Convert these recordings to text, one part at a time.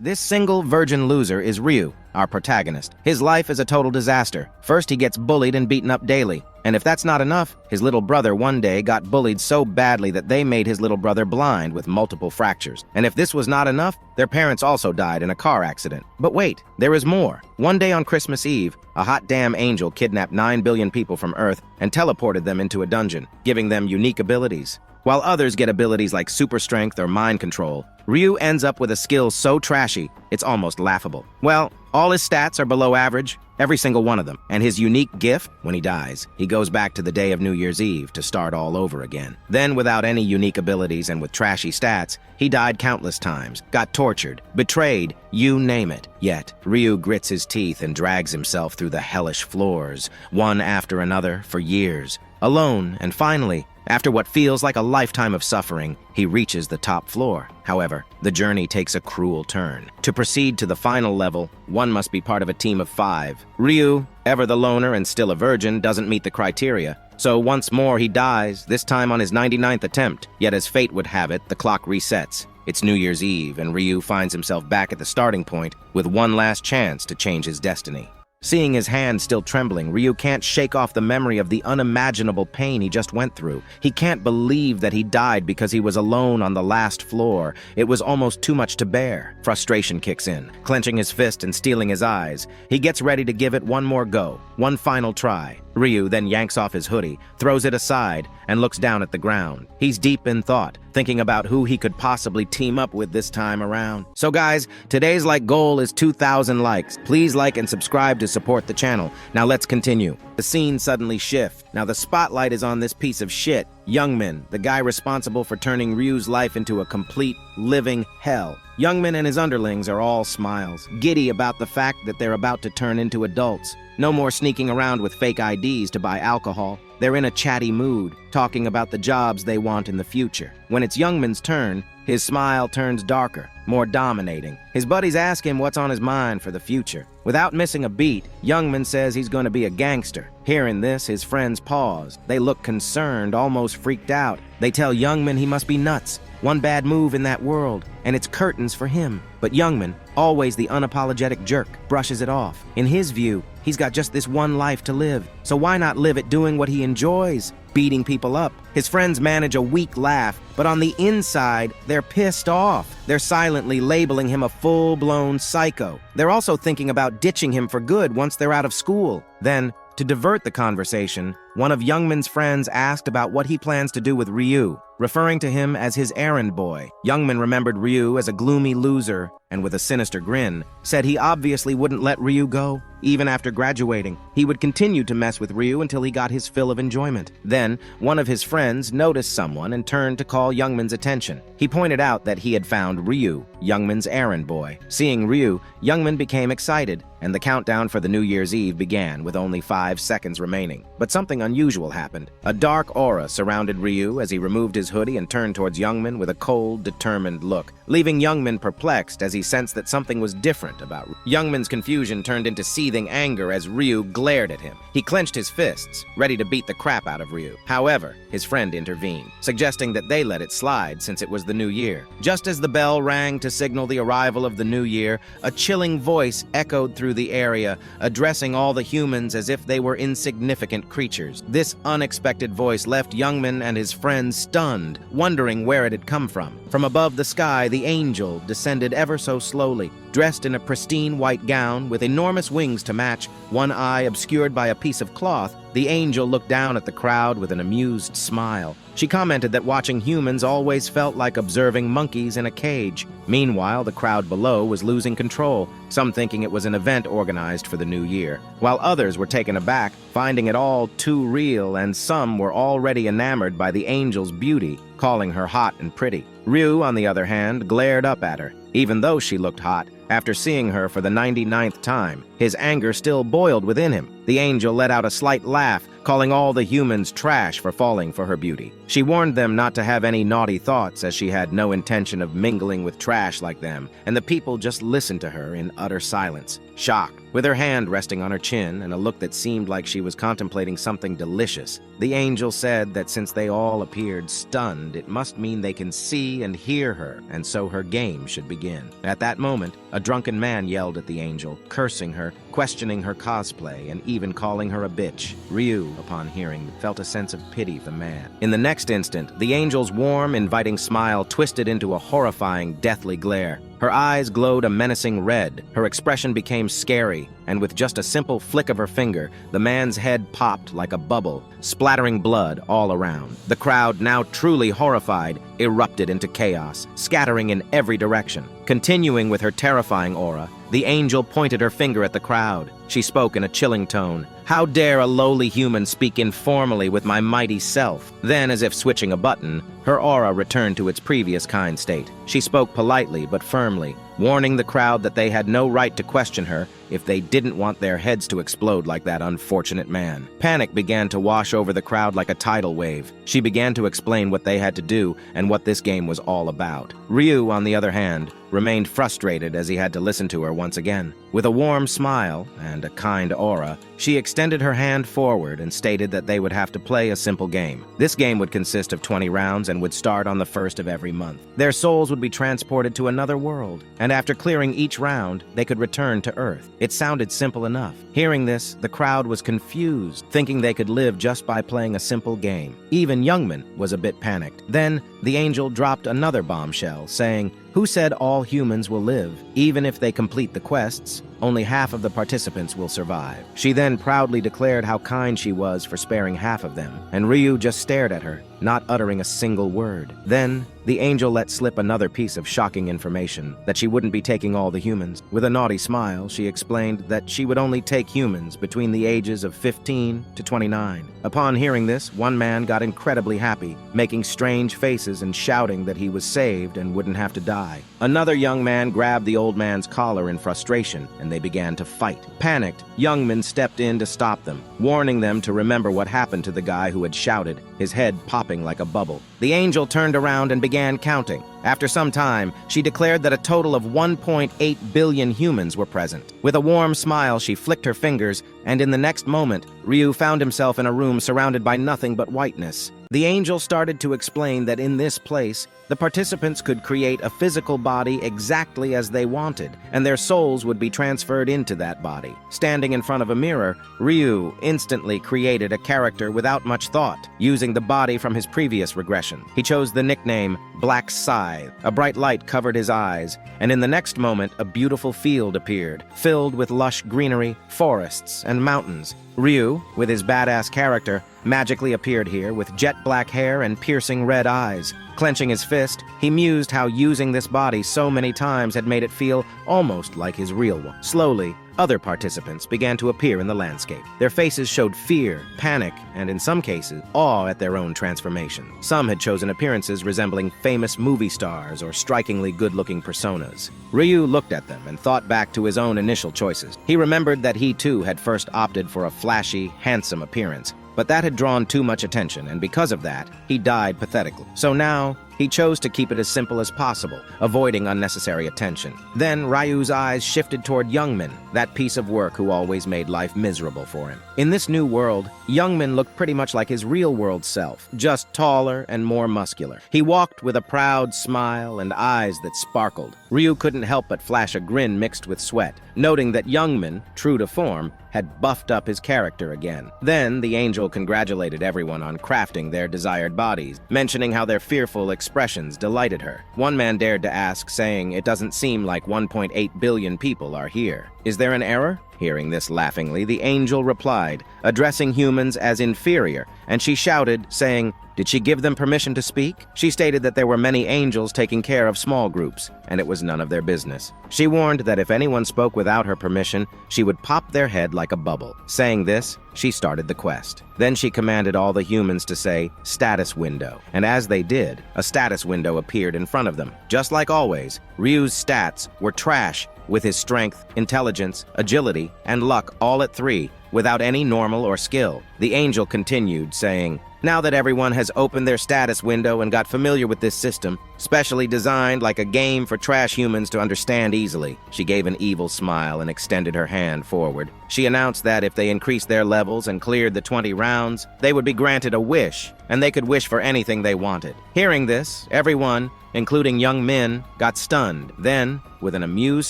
This single virgin loser is Ryu, our protagonist. His life is a total disaster. First, he gets bullied and beaten up daily. And if that's not enough, his little brother one day got bullied so badly that they made his little brother blind with multiple fractures. And if this was not enough, their parents also died in a car accident. But wait, there is more. One day on Christmas Eve, a hot damn angel kidnapped 9 billion people from Earth and teleported them into a dungeon, giving them unique abilities. While others get abilities like super strength or mind control, Ryu ends up with a skill so trashy, it's almost laughable. Well, all his stats are below average, every single one of them, and his unique gift, when he dies, he goes back to the day of New Year's Eve to start all over again. Then, without any unique abilities and with trashy stats, he died countless times, got tortured, betrayed, you name it. Yet, Ryu grits his teeth and drags himself through the hellish floors, one after another, for years. Alone, and finally, after what feels like a lifetime of suffering, he reaches the top floor. However, the journey takes a cruel turn. To proceed to the final level, one must be part of a team of 5. Ryu, ever the loner and still a virgin, doesn't meet the criteria. So once more he dies, this time on his 99th attempt. Yet as fate would have it, the clock resets. It's New Year's Eve, and Ryu finds himself back at the starting point with one last chance to change his destiny. Seeing his hand still trembling, Ryu can't shake off the memory of the unimaginable pain he just went through. He can't believe that he died because he was alone on the last floor. It was almost too much to bear. Frustration kicks in. Clenching his fist and steeling his eyes, he gets ready to give it one more go, one final try. Ryu then yanks off his hoodie, throws it aside, and looks down at the ground. He's deep in thought, thinking about who he could possibly team up with this time around. So guys, today's goal is 2,000 likes. Please like and subscribe to support the channel. Now let's continue. The scene suddenly shifts. Now the spotlight is on this piece of shit, Youngmin, the guy responsible for turning Ryu's life into a complete, living hell. Youngmin and his underlings are all smiles, giddy about the fact that they're about to turn into adults. No more sneaking around with fake IDs to buy alcohol. They're in a chatty mood, talking about the jobs they want in the future. When it's Youngmin's turn, his smile turns darker, more dominating. His buddies ask him what's on his mind for the future. Without missing a beat, Youngmin says he's going to be a gangster. Hearing this, his friends pause. They look concerned, almost freaked out. They tell Youngmin he must be nuts. One bad move in that world, and it's curtains for him. But Youngmin, always the unapologetic jerk, brushes it off. In his view, he's got just this one life to live, so why not live it doing what he enjoys? Beating people up. His friends manage a weak laugh, but on the inside, they're pissed off. They're silently labeling him a full-blown psycho. They're also thinking about ditching him for good once they're out of school. Then, to divert the conversation, one of Youngmin's friends asked about what he plans to do with Ryu, referring to him as his errand boy. Youngmin remembered Ryu as a gloomy loser, and with a sinister grin, said he obviously wouldn't let Ryu go. Even after graduating, he would continue to mess with Ryu until he got his fill of enjoyment. Then, one of his friends noticed someone and turned to call Youngmin's attention. He pointed out that he had found Ryu, Youngmin's errand boy. Seeing Ryu, Youngmin became excited, and the countdown for the New Year's Eve began with only 5 seconds remaining. But something unusual happened. A dark aura surrounded Ryu as he removed his hoodie and turned towards Youngmin with a cold, determined look, leaving Youngmin perplexed as he sensed that something was different about Ryu. Youngmin's confusion turned into seething anger as Ryu glared at him. He clenched his fists, ready to beat the crap out of Ryu. However, his friend intervened, suggesting that they let it slide since it was the new year. Just as the bell rang to signal the arrival of the new year, a chilling voice echoed through the area, addressing all the humans as if they were insignificant creatures. This unexpected voice left Youngmin and his friends stunned, wondering where it had come from. From above the sky, the angel descended ever so slowly, dressed in a pristine white gown with enormous wings to match, one eye obscured by a piece of cloth. The angel looked down at the crowd with an amused smile. She commented that watching humans always felt like observing monkeys in a cage. Meanwhile, the crowd below was losing control, some thinking it was an event organized for the new year, while others were taken aback, finding it all too real, and some were already enamored by the angel's beauty, calling her hot and pretty. Ryu, on the other hand, glared up at her. Even though she looked hot, after seeing her for the 99th time, his anger still boiled within him. The angel let out a slight laugh, calling all the humans trash for falling for her beauty. She warned them not to have any naughty thoughts, as she had no intention of mingling with trash like them, and the people just listened to her in utter silence, shocked. With her hand resting on her chin and a look that seemed like she was contemplating something delicious, the angel said that since they all appeared stunned, it must mean they can see and hear her, and so her game should begin. At that moment, A drunken man yelled at the angel, cursing her, questioning her cosplay, and even calling her a bitch. Ryu, upon hearing, felt a sense of pity for the man. In the next instant, the angel's warm, inviting smile twisted into a horrifying, deathly glare. Her eyes glowed a menacing red, her expression became scary, and with just a simple flick of her finger, the man's head popped like a bubble, splattering blood all around. The crowd, now truly horrified, erupted into chaos, scattering in every direction. Continuing with her terrifying aura, the angel pointed her finger at the crowd. She spoke in a chilling tone. "How dare a lowly human speak informally with my mighty self?" Then, as if switching a button, her aura returned to its previous kind state. She spoke politely but firmly, warning the crowd that they had no right to question her if they didn't want their heads to explode like that unfortunate man. Panic began to wash over the crowd like a tidal wave. She began to explain what they had to do and what this game was all about. Ryu, on the other hand, remained frustrated as he had to listen to her once again. With a warm smile and a kind aura, she extended her hand forward and stated that they would have to play a simple game. This game would consist of 20 rounds and would start on the 1st of every month. Their souls would be transported to another world, and after clearing each round, they could return to Earth. It sounded simple enough. Hearing this, the crowd was confused, thinking they could live just by playing a simple game. Even Youngman was a bit panicked. Then, the angel dropped another bombshell, saying, "Who said all humans will live? Even if they complete the quests, only half of the participants will survive." She then proudly declared how kind she was for sparing half of them, and Ryu just stared at her, not uttering a single word. Then, the angel let slip another piece of shocking information, that she wouldn't be taking all the humans. With a naughty smile, she explained that she would only take humans between the ages of 15 to 29. Upon hearing this, one man got incredibly happy, making strange faces and shouting that he was saved and wouldn't have to die. Another young man grabbed the old man's collar in frustration, and they began to fight. Panicked, Youngman stepped in to stop them, warning them to remember what happened to the guy who had shouted, his head popping like a bubble. The angel turned around and began counting. After some time, she declared that a total of 1.8 billion humans were present. With a warm smile, she flicked her fingers, and in the next moment, Ryu found himself in a room surrounded by nothing but whiteness. The angel started to explain that in this place, the participants could create a physical body exactly as they wanted, and their souls would be transferred into that body. Standing in front of a mirror, Ryu instantly created a character without much thought, using the body from his previous regression. He chose the nickname Black Scythe. A bright light covered his eyes, and in the next moment, a beautiful field appeared, filled with lush greenery, forests, and mountains. Ryu, with his badass character, magically appeared here with jet black hair and piercing red eyes. Clenching his fist, he mused how using this body so many times had made it feel almost like his real one. Slowly, other participants began to appear in the landscape. Their faces showed fear, panic, and in some cases, awe at their own transformation. Some had chosen appearances resembling famous movie stars or strikingly good-looking personas. Ryu looked at them and thought back to his own initial choices. He remembered that he too had first opted for a flashy, handsome appearance, but that had drawn too much attention, and because of that, he died pathetically. So now, he chose to keep it as simple as possible, avoiding unnecessary attention. Then Ryu's eyes shifted toward Youngman, that piece of work who always made life miserable for him. In this new world, Youngman looked pretty much like his real-world self, just taller and more muscular. He walked with a proud smile and eyes that sparkled. Ryu couldn't help but flash a grin mixed with sweat, noting that Youngman, true to form, had buffed up his character again. Then the angel congratulated everyone on crafting their desired bodies, mentioning how their fearful expressions delighted her. One man dared to ask, saying, "It doesn't seem like 1.8 billion people are here. Is there an error?" Hearing this laughingly, the angel replied, addressing humans as inferior, and she shouted, saying, "Did she give them permission to speak?" She stated that there were many angels taking care of small groups, and it was none of their business. She warned that if anyone spoke without her permission, she would pop their head like a bubble. Saying this, she started the quest. Then she commanded all the humans to say, "Status window," and as they did, a status window appeared in front of them. Just like always, Ryu's stats were trash, with his strength, intelligence, agility, and luck all at 3, without any normal or skill. The angel continued, saying, Now that everyone has opened their status window and got familiar with this system, specially designed like a game for trash humans to understand easily, she gave an evil smile and extended her hand forward. She announced that if they increased their levels and cleared the 20 rounds, they would be granted a wish, and they could wish for anything they wanted. Hearing this, everyone, including young men, got stunned. Then, with an amused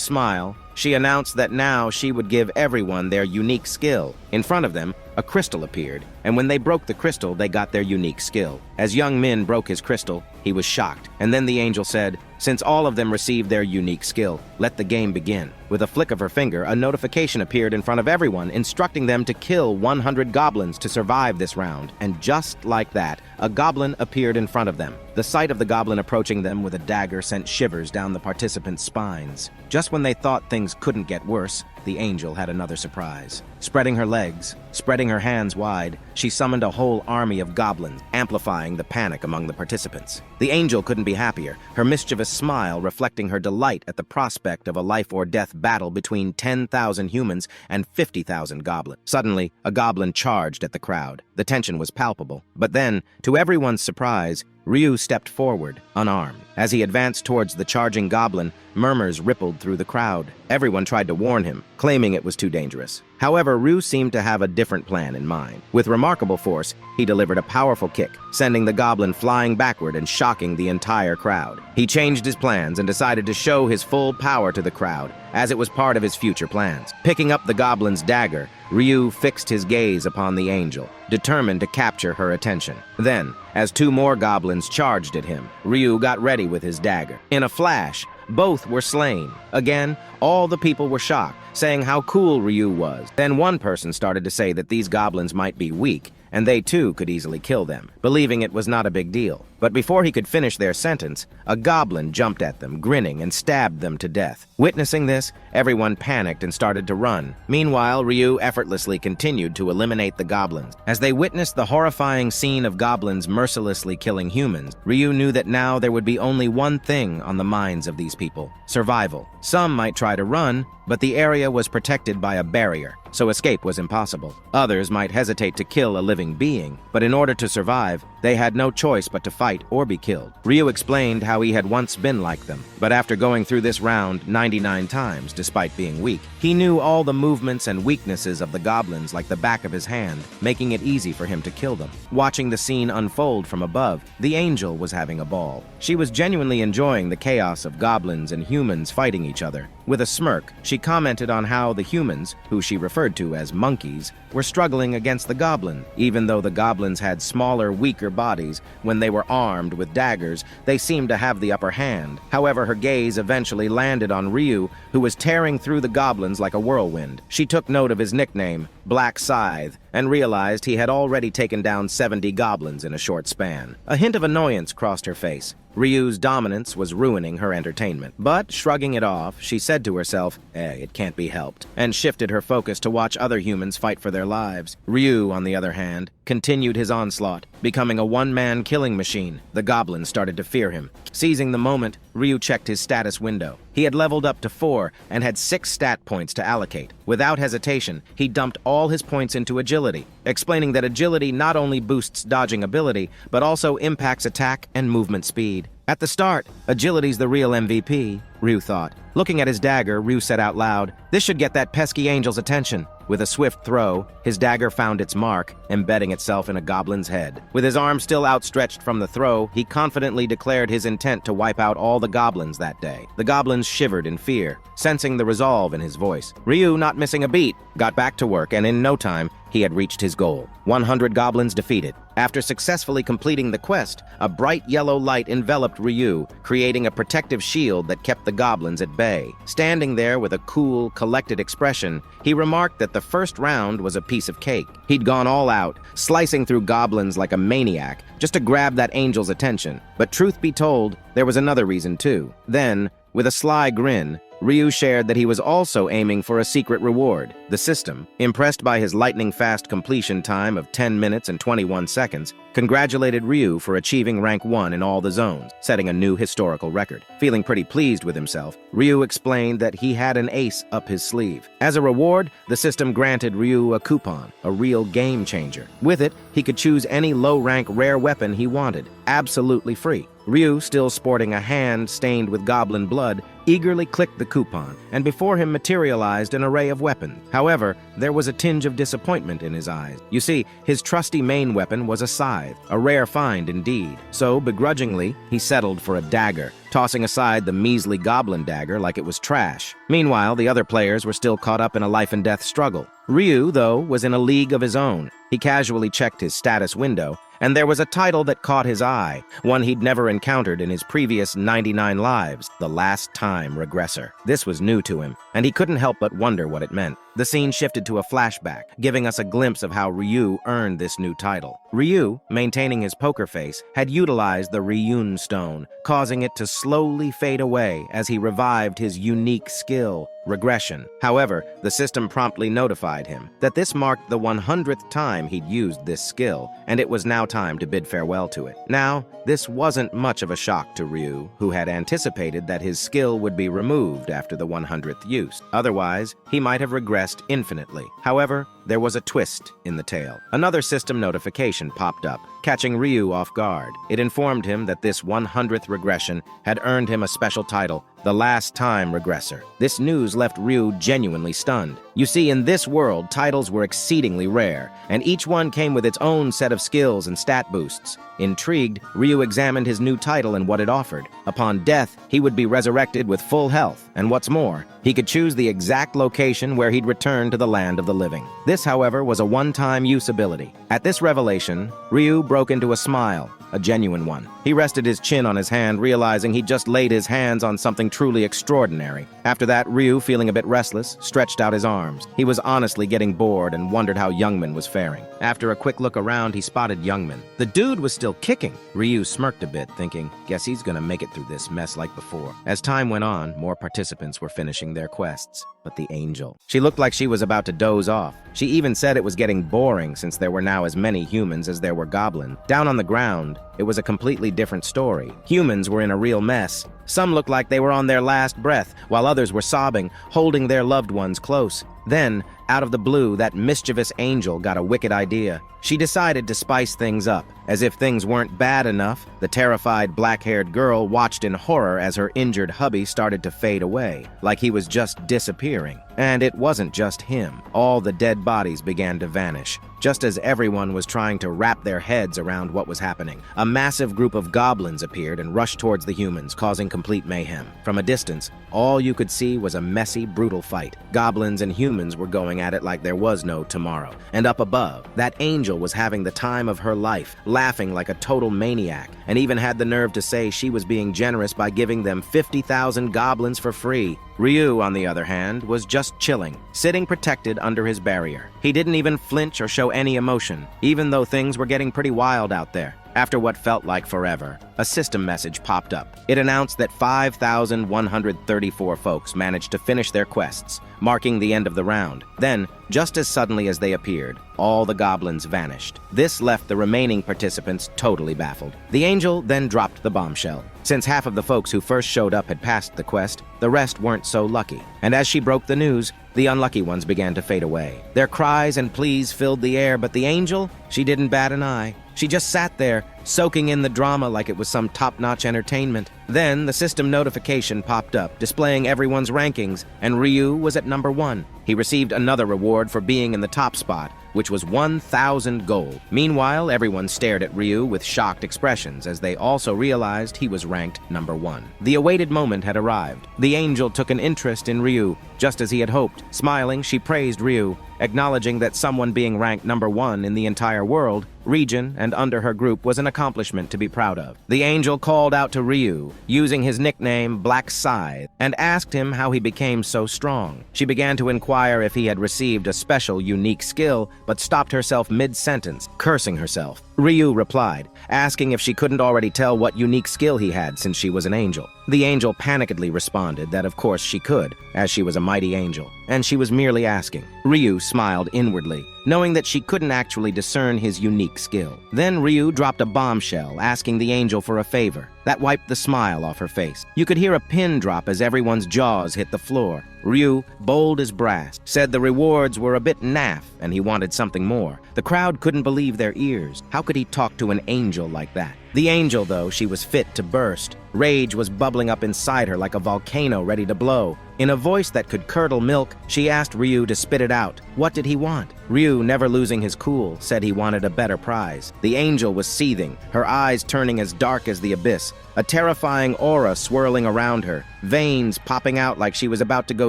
smile, she announced that now she would give everyone their unique skill. In front of them, a crystal appeared, and when they broke the crystal, they got their unique skill. As young Min broke his crystal, he was shocked, and then the angel said, "Since all of them received their unique skill, let the game begin." With a flick of her finger, a notification appeared in front of everyone, instructing them to kill 100 goblins to survive this round. And just like that, a goblin appeared in front of them. The sight of the goblin approaching them with a dagger sent shivers down the participants' spines. Just when they thought things couldn't get worse, the angel had another surprise. Spreading her legs, spreading her hands wide, she summoned a whole army of goblins, amplifying the panic among the participants. The angel couldn't be happier, her mischievous smile reflecting her delight at the prospect of a life-or-death battle between 10,000 humans and 50,000 goblins. Suddenly, a goblin charged at the crowd. The tension was palpable. But then, to everyone's surprise, Ryu stepped forward, unarmed. As he advanced towards the charging goblin, murmurs rippled through the crowd. Everyone tried to warn him, claiming it was too dangerous. However, Ryu seemed to have a different plan in mind. With remarkable force, he delivered a powerful kick, sending the goblin flying backward and shocking the entire crowd. He changed his plans and decided to show his full power to the crowd, as it was part of his future plans. Picking up the goblin's dagger, Ryu fixed his gaze upon the angel, determined to capture her attention. Then, as two more goblins charged at him, Ryu got ready with his dagger. In a flash, both were slain. Again, all the people were shocked, saying how cool Ryu was. Then one person started to say that these goblins might be weak, and they too could easily kill them, believing it was not a big deal. But before he could finish their sentence, a goblin jumped at them, grinning, and stabbed them to death. Witnessing this, everyone panicked and started to run. Meanwhile, Ryu effortlessly continued to eliminate the goblins. As they witnessed the horrifying scene of goblins mercilessly killing humans, Ryu knew that now there would be only one thing on the minds of these people: survival. Some might try to run, but the area was protected by a barrier, so escape was impossible. Others might hesitate to kill a living being, but in order to survive, they had no choice but to fight or be killed. Ryu explained how he had once been like them, but after going through this round 99 times, despite being weak, he knew all the movements and weaknesses of the goblins like the back of his hand, making it easy for him to kill them. Watching the scene unfold from above, the angel was having a ball. She was genuinely enjoying the chaos of goblins and humans fighting each other. With a smirk, she commented on how the humans, who she referred to as monkeys, were struggling against the goblin. Even though the goblins had smaller, weaker bodies, when they were armed with daggers, they seemed to have the upper hand. However, her gaze eventually landed on Ryu, who was tearing through the goblins like a whirlwind. She took note of his nickname, Black Scythe, and realized he had already taken down 70 goblins in a short span. A hint of annoyance crossed her face. Ryu's dominance was ruining her entertainment. But, shrugging it off, she said to herself, it can't be helped, and shifted her focus to watch other humans fight for their lives. Ryu, on the other hand, continued his onslaught, becoming a one-man killing machine. The goblins started to fear him. Seizing the moment, Ryu checked his status window. He had leveled up to 4 and had 6 stat points to allocate. Without hesitation, he dumped all his points into agility, explaining that agility not only boosts dodging ability, but also impacts attack and movement speed. At the start, agility's the real MVP, Ryu thought. Looking at his dagger, Ryu said out loud, "This should get that pesky angel's attention." With a swift throw, his dagger found its mark, embedding itself in a goblin's head. With his arm still outstretched from the throw, he confidently declared his intent to wipe out all the goblins that day. The goblins shivered in fear, sensing the resolve in his voice. Ryu, not missing a beat, got back to work, and in no time, he had reached his goal. 100 goblins defeated. After successfully completing the quest, a bright yellow light enveloped Ryu, creating a protective shield that kept the goblins at bay. Standing there with a cool, collected expression, he remarked that the first round was a piece of cake. He'd gone all out, slicing through goblins like a maniac, just to grab that angel's attention. But truth be told, there was another reason too. Then, with a sly grin, Ryu shared that he was also aiming for a secret reward. The system, impressed by his lightning-fast completion time of 10 minutes and 21 seconds, congratulated Ryu for achieving rank 1 in all the zones, setting a new historical record. Feeling pretty pleased with himself, Ryu explained that he had an ace up his sleeve. As a reward, the system granted Ryu a coupon, a real game changer. With it, he could choose any low-rank rare weapon he wanted, absolutely free. Ryu, still sporting a hand stained with goblin blood, eagerly clicked the coupon, and before him materialized an array of weapons. However, there was a tinge of disappointment in his eyes. You see, his trusty main weapon was a scythe, a rare find indeed. So, begrudgingly, he settled for a dagger, tossing aside the measly goblin dagger like it was trash. Meanwhile, the other players were still caught up in a life-and-death struggle. Ryu, though, was in a league of his own. He casually checked his status window, and there was a title that caught his eye, one he'd never encountered in his previous 99 lives, the Last Time Regressor. This was new to him, and he couldn't help but wonder what it meant. The scene shifted to a flashback, giving us a glimpse of how Ryu earned this new title. Ryu, maintaining his poker face, had utilized the Ryun Stone, causing it to slowly fade away as he revived his unique skill, regression. However, the system promptly notified him that this marked the 100th time he'd used this skill, and it was now time to bid farewell to it. Now, this wasn't much of a shock to Ryu, who had anticipated that his skill would be removed after the 100th use. Otherwise, he might have regressed infinitely. However, there was a twist in the tale. Another system notification popped up, catching Ryu off guard. It informed him that this 100th regression had earned him a special title, the Last Time Regressor. This news left Ryu genuinely stunned. You see, in this world, titles were exceedingly rare, and each one came with its own set of skills and stat boosts. Intrigued, Ryu examined his new title and what it offered. Upon death, he would be resurrected with full health, and what's more, he could choose the exact location where he'd return to the land of the living. This, however, was a one-time use ability. At this revelation, Ryu broke into a smile, a genuine one. He rested his chin on his hand, realizing he'd just laid his hands on something truly extraordinary. After that, Ryu, feeling a bit restless, stretched out his arms. He was honestly getting bored and wondered how Youngman was faring. After a quick look around, he spotted Youngman. The dude was still kicking. Ryu smirked a bit, thinking, guess he's gonna make it through this mess like before. As time went on, more participants were finishing their quests. But the angel. She looked like she was about to doze off. She even said it was getting boring since there were now as many humans as there were goblins. Down on the ground, it was a completely different story. Humans were in a real mess. Some looked like they were on their last breath, while others were sobbing, holding their loved ones close. Then, out of the blue, that mischievous angel got a wicked idea. She decided to spice things up. As if things weren't bad enough, the terrified black-haired girl watched in horror as her injured hubby started to fade away, like he was just disappearing. And it wasn't just him. All the dead bodies began to vanish, just as everyone was trying to wrap their heads around what was happening. A massive group of goblins appeared and rushed towards the humans, causing complete mayhem. From a distance, all you could see was a messy, brutal fight. Goblins and humans were going at it like there was no tomorrow. And up above, that angel was having the time of her life, laughing like a total maniac, and even had the nerve to say she was being generous by giving them 50,000 goblins for free. Ryu, on the other hand, was just chilling, sitting protected under his barrier. He didn't even flinch or show any emotion, even though things were getting pretty wild out there. After what felt like forever, a system message popped up. It announced that 5,134 folks managed to finish their quests, marking the end of the round. Then, just as suddenly as they appeared, all the goblins vanished. This left the remaining participants totally baffled. The angel then dropped the bombshell. Since half of the folks who first showed up had passed the quest, the rest weren't so lucky. And as she broke the news, the unlucky ones began to fade away. Their cries and pleas filled the air, but the angel, she didn't bat an eye. She just sat there, soaking in the drama like it was some top-notch entertainment. Then the system notification popped up, displaying everyone's rankings, and Ryu was at number 1. He received another reward for being in the top spot, which was 1,000 gold. Meanwhile, everyone stared at Ryu with shocked expressions as they also realized he was ranked number 1. The awaited moment had arrived. The angel took an interest in Ryu, just as he had hoped. Smiling, she praised Ryu, acknowledging that someone being ranked number 1 in the entire world, region, and under her group was an accomplishment to be proud of. The angel called out to Ryu, using his nickname Black Scythe, and asked him how he became so strong. She began to inquire if he had received a special, unique skill, but stopped herself mid-sentence, cursing herself. Ryu replied, asking if she couldn't already tell what unique skill he had since she was an angel. The angel panikedly responded that of course she could, as she was a mighty angel, and she was merely asking. Ryu smiled inwardly, knowing that she couldn't actually discern his unique skill. Then Ryu dropped a bombshell, asking the angel for a favor. That wiped the smile off her face. You could hear a pin drop as everyone's jaws hit the floor. Ryu, bold as brass, said the rewards were a bit naff and he wanted something more. The crowd couldn't believe their ears. How could he talk to an angel like that? The angel, though, she was fit to burst. Rage was bubbling up inside her like a volcano ready to blow. In a voice that could curdle milk, she asked Ryu to spit it out. What did he want? Ryu, never losing his cool, said he wanted a better prize. The angel was seething, her eyes turning as dark as the abyss, a terrifying aura swirling around her, veins popping out like she was about to go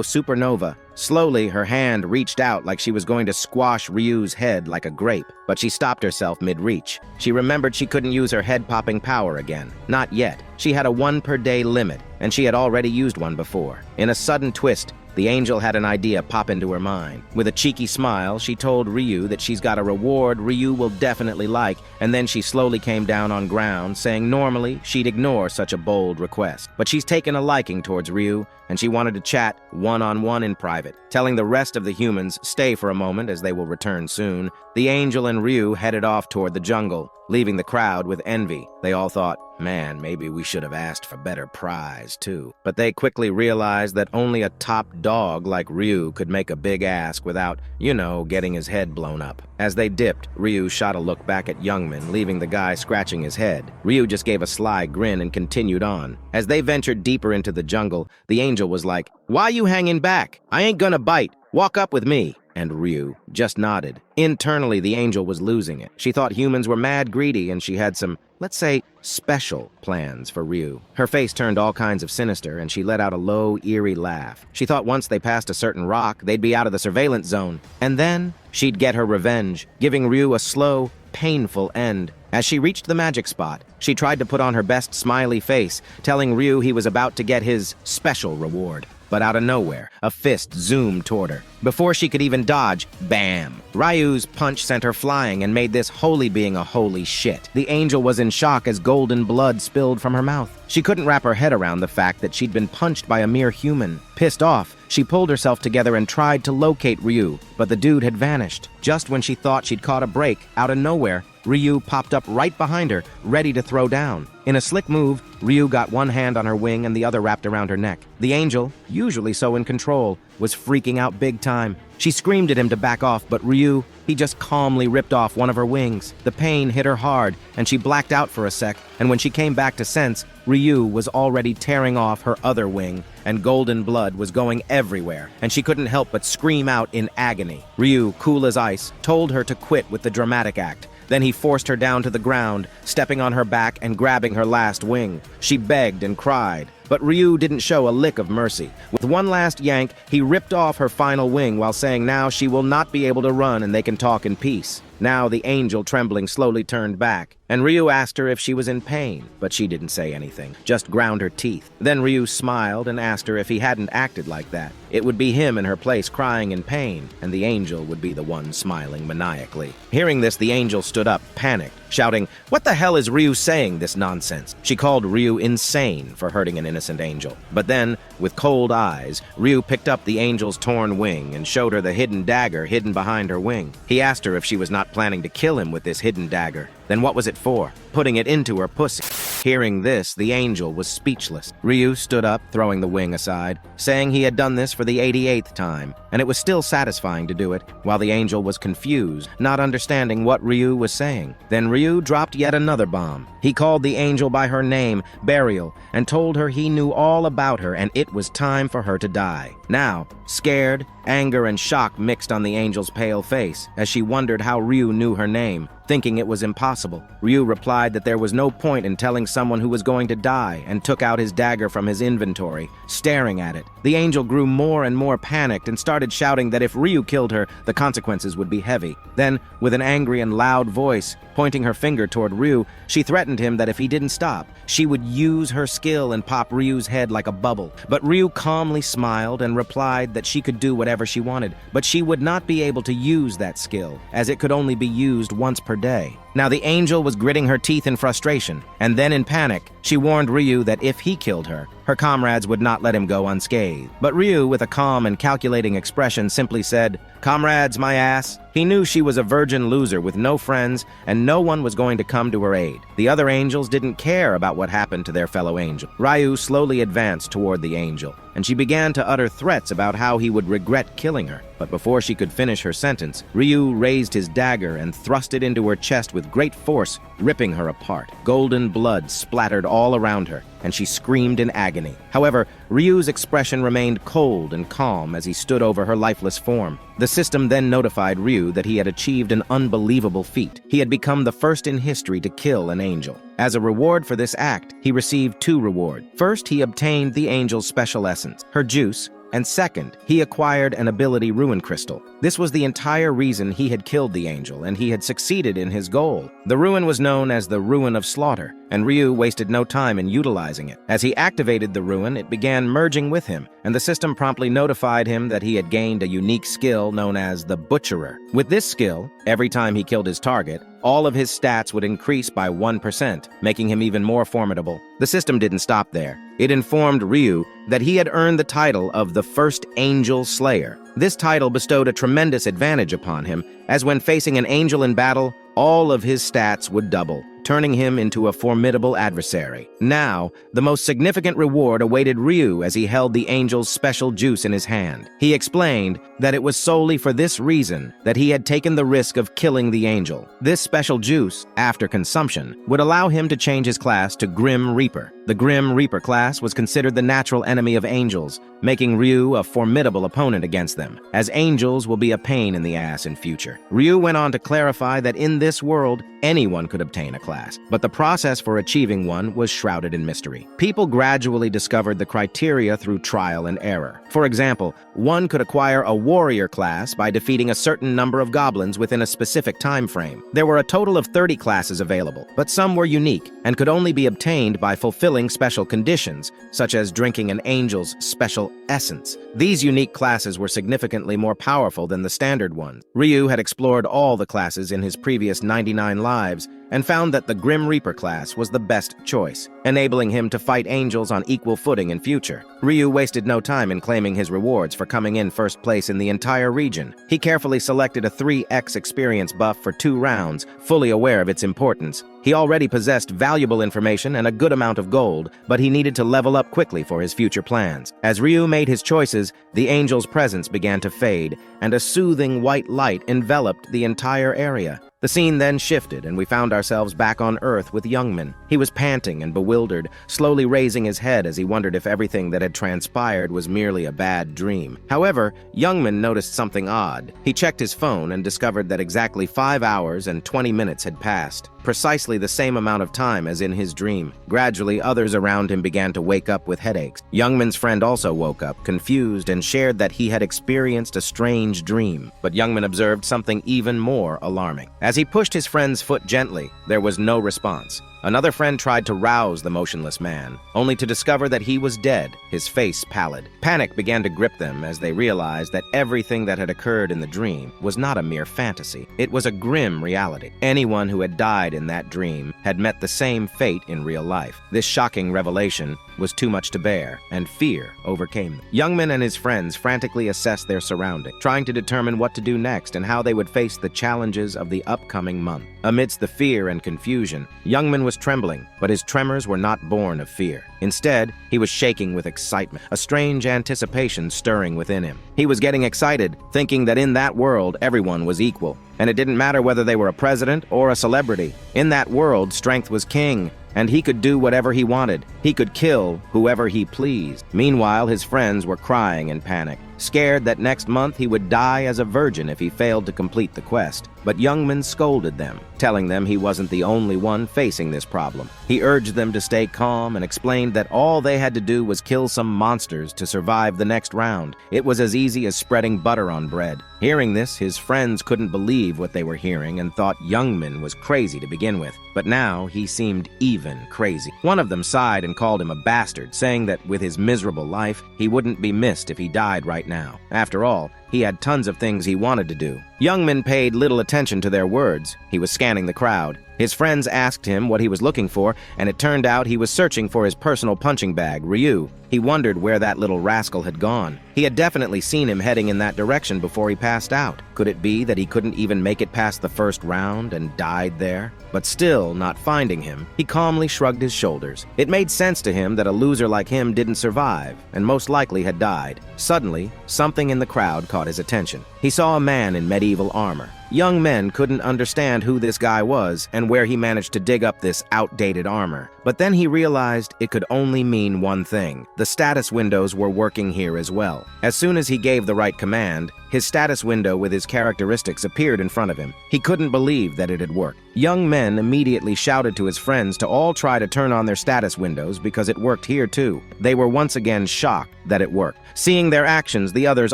supernova. Slowly, her hand reached out like she was going to squash Ryu's head like a grape, but she stopped herself mid-reach. She remembered she couldn't use her head-popping power again. Not yet. She had a 1-per-day limit, and she had already used one before. In a sudden twist, the angel had an idea pop into her mind. With a cheeky smile, she told Ryu that she's got a reward Ryu will definitely like, and then she slowly came down on ground, saying normally she'd ignore such a bold request. But she's taken a liking towards Ryu, and she wanted to chat one-on-one in private, telling the rest of the humans stay for a moment as they will return soon. The angel and Ryu headed off toward the jungle, leaving the crowd with envy. They all thought, man, maybe we should have asked for better prize, too. But they quickly realized that only a top dog like Ryu could make a big ask without, getting his head blown up. As they dipped, Ryu shot a look back at Youngman, leaving the guy scratching his head. Ryu just gave a sly grin and continued on. As they ventured deeper into the jungle, the angel was like, "Why you hanging back? I ain't gonna bite. Walk up with me." And Ryu just nodded. Internally, the angel was losing it. She thought humans were mad greedy, and she had some, let's say, special plans for Ryu. Her face turned all kinds of sinister, and she let out a low, eerie laugh. She thought once they passed a certain rock, they'd be out of the surveillance zone. And then she'd get her revenge, giving Ryu a slow, painful end. As she reached the magic spot, she tried to put on her best smiley face, telling Ryu he was about to get his special reward. But out of nowhere, a fist zoomed toward her. Before she could even dodge, bam! Ryu's punch sent her flying and made this holy being a holy shit. The angel was in shock as golden blood spilled from her mouth. She couldn't wrap her head around the fact that she'd been punched by a mere human. Pissed off, she pulled herself together and tried to locate Ryu, but the dude had vanished. Just when she thought she'd caught a break, out of nowhere, Ryu popped up right behind her, ready to throw down. In a slick move, Ryu got one hand on her wing and the other wrapped around her neck. The angel, usually so in control, was freaking out big time. She screamed at him to back off, but Ryu, he just calmly ripped off one of her wings. The pain hit her hard, and she blacked out for a sec, and when she came back to sense, Ryu was already tearing off her other wing, and golden blood was going everywhere, and she couldn't help but scream out in agony. Ryu, cool as ice, told her to quit with the dramatic act. Then he forced her down to the ground, stepping on her back and grabbing her last wing. She begged and cried, but Ryu didn't show a lick of mercy. With one last yank, he ripped off her final wing while saying now she will not be able to run and they can talk in peace. Now the angel, trembling, slowly turned back, and Ryu asked her if she was in pain, but she didn't say anything, just ground her teeth. Then Ryu smiled and asked her if he hadn't acted like that. It would be him in her place crying in pain, and the angel would be the one smiling maniacally. Hearing this, the angel stood up, panicked, shouting, "What the hell is Ryu saying, this nonsense?" She called Ryu insane for hurting an innocent angel. But then, with cold eyes, Ryu picked up the angel's torn wing and showed her the hidden dagger hidden behind her wing. He asked her if she was not planning to kill him with this hidden dagger. Then what was it for? Putting it into her pussy. Hearing this, the angel was speechless. Ryu stood up, throwing the wing aside, saying he had done this for the 88th time, and it was still satisfying to do it, while the angel was confused, not understanding what Ryu was saying. Then Ryu dropped yet another bomb. He called the angel by her name, Burial, and told her he knew all about her and it was time for her to die. Now, scared, anger and shock mixed on the angel's pale face as she wondered how Ryu knew her name. thinking it was impossible. Ryu replied that there was no point in telling someone who was going to die and took out his dagger from his inventory, staring at it. The angel grew more and more panicked and started shouting that if Ryu killed her, the consequences would be heavy. Then, with an angry and loud voice, pointing her finger toward Ryu, she threatened him that if he didn't stop, she would use her skill and pop Ryu's head like a bubble. But Ryu calmly smiled and replied that she could do whatever she wanted, but she would not be able to use that skill, as it could only be used once per day. Now the angel was gritting her teeth in frustration, and then in panic, she warned Ryu that if he killed her, her comrades would not let him go unscathed. But Ryu, with a calm and calculating expression, simply said, "Comrades, my ass." He knew she was a virgin loser with no friends, and no one was going to come to her aid. The other angels didn't care about what happened to their fellow angel. Ryu slowly advanced toward the angel, and she began to utter threats about how he would regret killing her. But before she could finish her sentence, Ryu raised his dagger and thrust it into her chest with great force, ripping her apart. Golden blood splattered all around her, and she screamed in agony. However, Ryu's expression remained cold and calm as he stood over her lifeless form. The system then notified Ryu that he had achieved an unbelievable feat. He had become the first in history to kill an angel. As a reward for this act, he received 2 rewards. First, he obtained the angel's special essence, her juice, and second, he acquired an ability ruin crystal. This was the entire reason he had killed the angel, and he had succeeded in his goal. The ruin was known as the Ruin of Slaughter, and Ryu wasted no time in utilizing it. As he activated the ruin, it began merging with him, and the system promptly notified him that he had gained a unique skill known as the Butcherer. With this skill, every time he killed his target, all of his stats would increase by 1%, making him even more formidable. The system didn't stop there. It informed Ryu that he had earned the title of the First Angel Slayer. This title bestowed a tremendous advantage upon him, as when facing an angel in battle, all of his stats would double, turning him into a formidable adversary. Now, the most significant reward awaited Ryu as he held the angel's special juice in his hand. He explained that it was solely for this reason that he had taken the risk of killing the angel. This special juice, after consumption, would allow him to change his class to Grim Reaper. The Grim Reaper class was considered the natural enemy of angels, making Ryu a formidable opponent against them, as angels will be a pain in the ass in future. Ryu went on to clarify that in this world, anyone could obtain a class, but the process for achieving one was shrouded in mystery. People gradually discovered the criteria through trial and error. For example, one could acquire a warrior class by defeating a certain number of goblins within a specific time frame. There were a total of 30 classes available, but some were unique and could only be obtained by fulfilling special conditions, such as drinking an angel's special essence. These unique classes were significantly more powerful than the standard ones. Ryu had explored all the classes in his previous 99 lives and found that the Grim Reaper class was the best choice, enabling him to fight angels on equal footing in future. Ryu wasted no time in claiming his rewards for coming in first place in the entire region. He carefully selected a 3x experience buff for 2 rounds, fully aware of its importance. He already possessed valuable information and a good amount of gold, but he needed to level up quickly for his future plans. As Ryu made his choices, the angel's presence began to fade, and a soothing white light enveloped the entire area. The scene then shifted, and we found ourselves back on Earth with Youngman. He was panting and bewildered, slowly raising his head as he wondered if everything that had transpired was merely a bad dream. However, Youngman noticed something odd. He checked his phone and discovered that exactly 5 hours and 20 minutes had passed, precisely the same amount of time as in his dream. Gradually, others around him began to wake up with headaches. Youngman's friend also woke up, confused, and shared that he had experienced a strange dream. But Youngman observed something even more alarming. As he pushed his friend's foot gently, there was no response. Another friend tried to rouse the motionless man, only to discover that he was dead, his face pallid. Panic began to grip them as they realized that everything that had occurred in the dream was not a mere fantasy. It was a grim reality. Anyone who had died in that dream had met the same fate in real life. This shocking revelation was too much to bear, and fear overcame them. Youngman and his friends frantically assessed their surroundings, trying to determine what to do next and how they would face the challenges of the upcoming month. Amidst the fear and confusion, Youngman was trembling, but his tremors were not born of fear. Instead, he was shaking with excitement, a strange anticipation stirring within him. He was getting excited, thinking that in that world everyone was equal, and it didn't matter whether they were a president or a celebrity. In that world, strength was king, and he could do whatever he wanted. He could kill whoever he pleased. Meanwhile, his friends were crying in panic. scared that next month he would die as a virgin if he failed to complete the quest. But Youngman scolded them, telling them he wasn't the only one facing this problem. He urged them to stay calm and explained that all they had to do was kill some monsters to survive the next round. It was as easy as spreading butter on bread. Hearing this, his friends couldn't believe what they were hearing and thought Youngman was crazy to begin with. But now he seemed even crazy. One of them sighed and called him a bastard, saying that with his miserable life, he wouldn't be missed if he died right now. After all, he had tons of things he wanted to do. Youngman paid little attention to their words. He was scanning the crowd. His friends asked him what he was looking for, and it turned out he was searching for his personal punching bag, Ryu. He wondered where that little rascal had gone. He had definitely seen him heading in that direction before he passed out. Could it be that he couldn't even make it past the first round and died there? But still, not finding him, he calmly shrugged his shoulders. It made sense to him that a loser like him didn't survive, and most likely had died. Suddenly, something in the crowd caught his attention. He saw a man in medieval armor. Young men couldn't understand who this guy was and where he managed to dig up this outdated armor. But then he realized it could only mean one thing. The status windows were working here as well. As soon as he gave the right command, his status window with his characteristics appeared in front of him. He couldn't believe that it had worked. Young men immediately shouted to his friends to all try to turn on their status windows because it worked here too. They were once again shocked that it worked. Seeing their actions, the others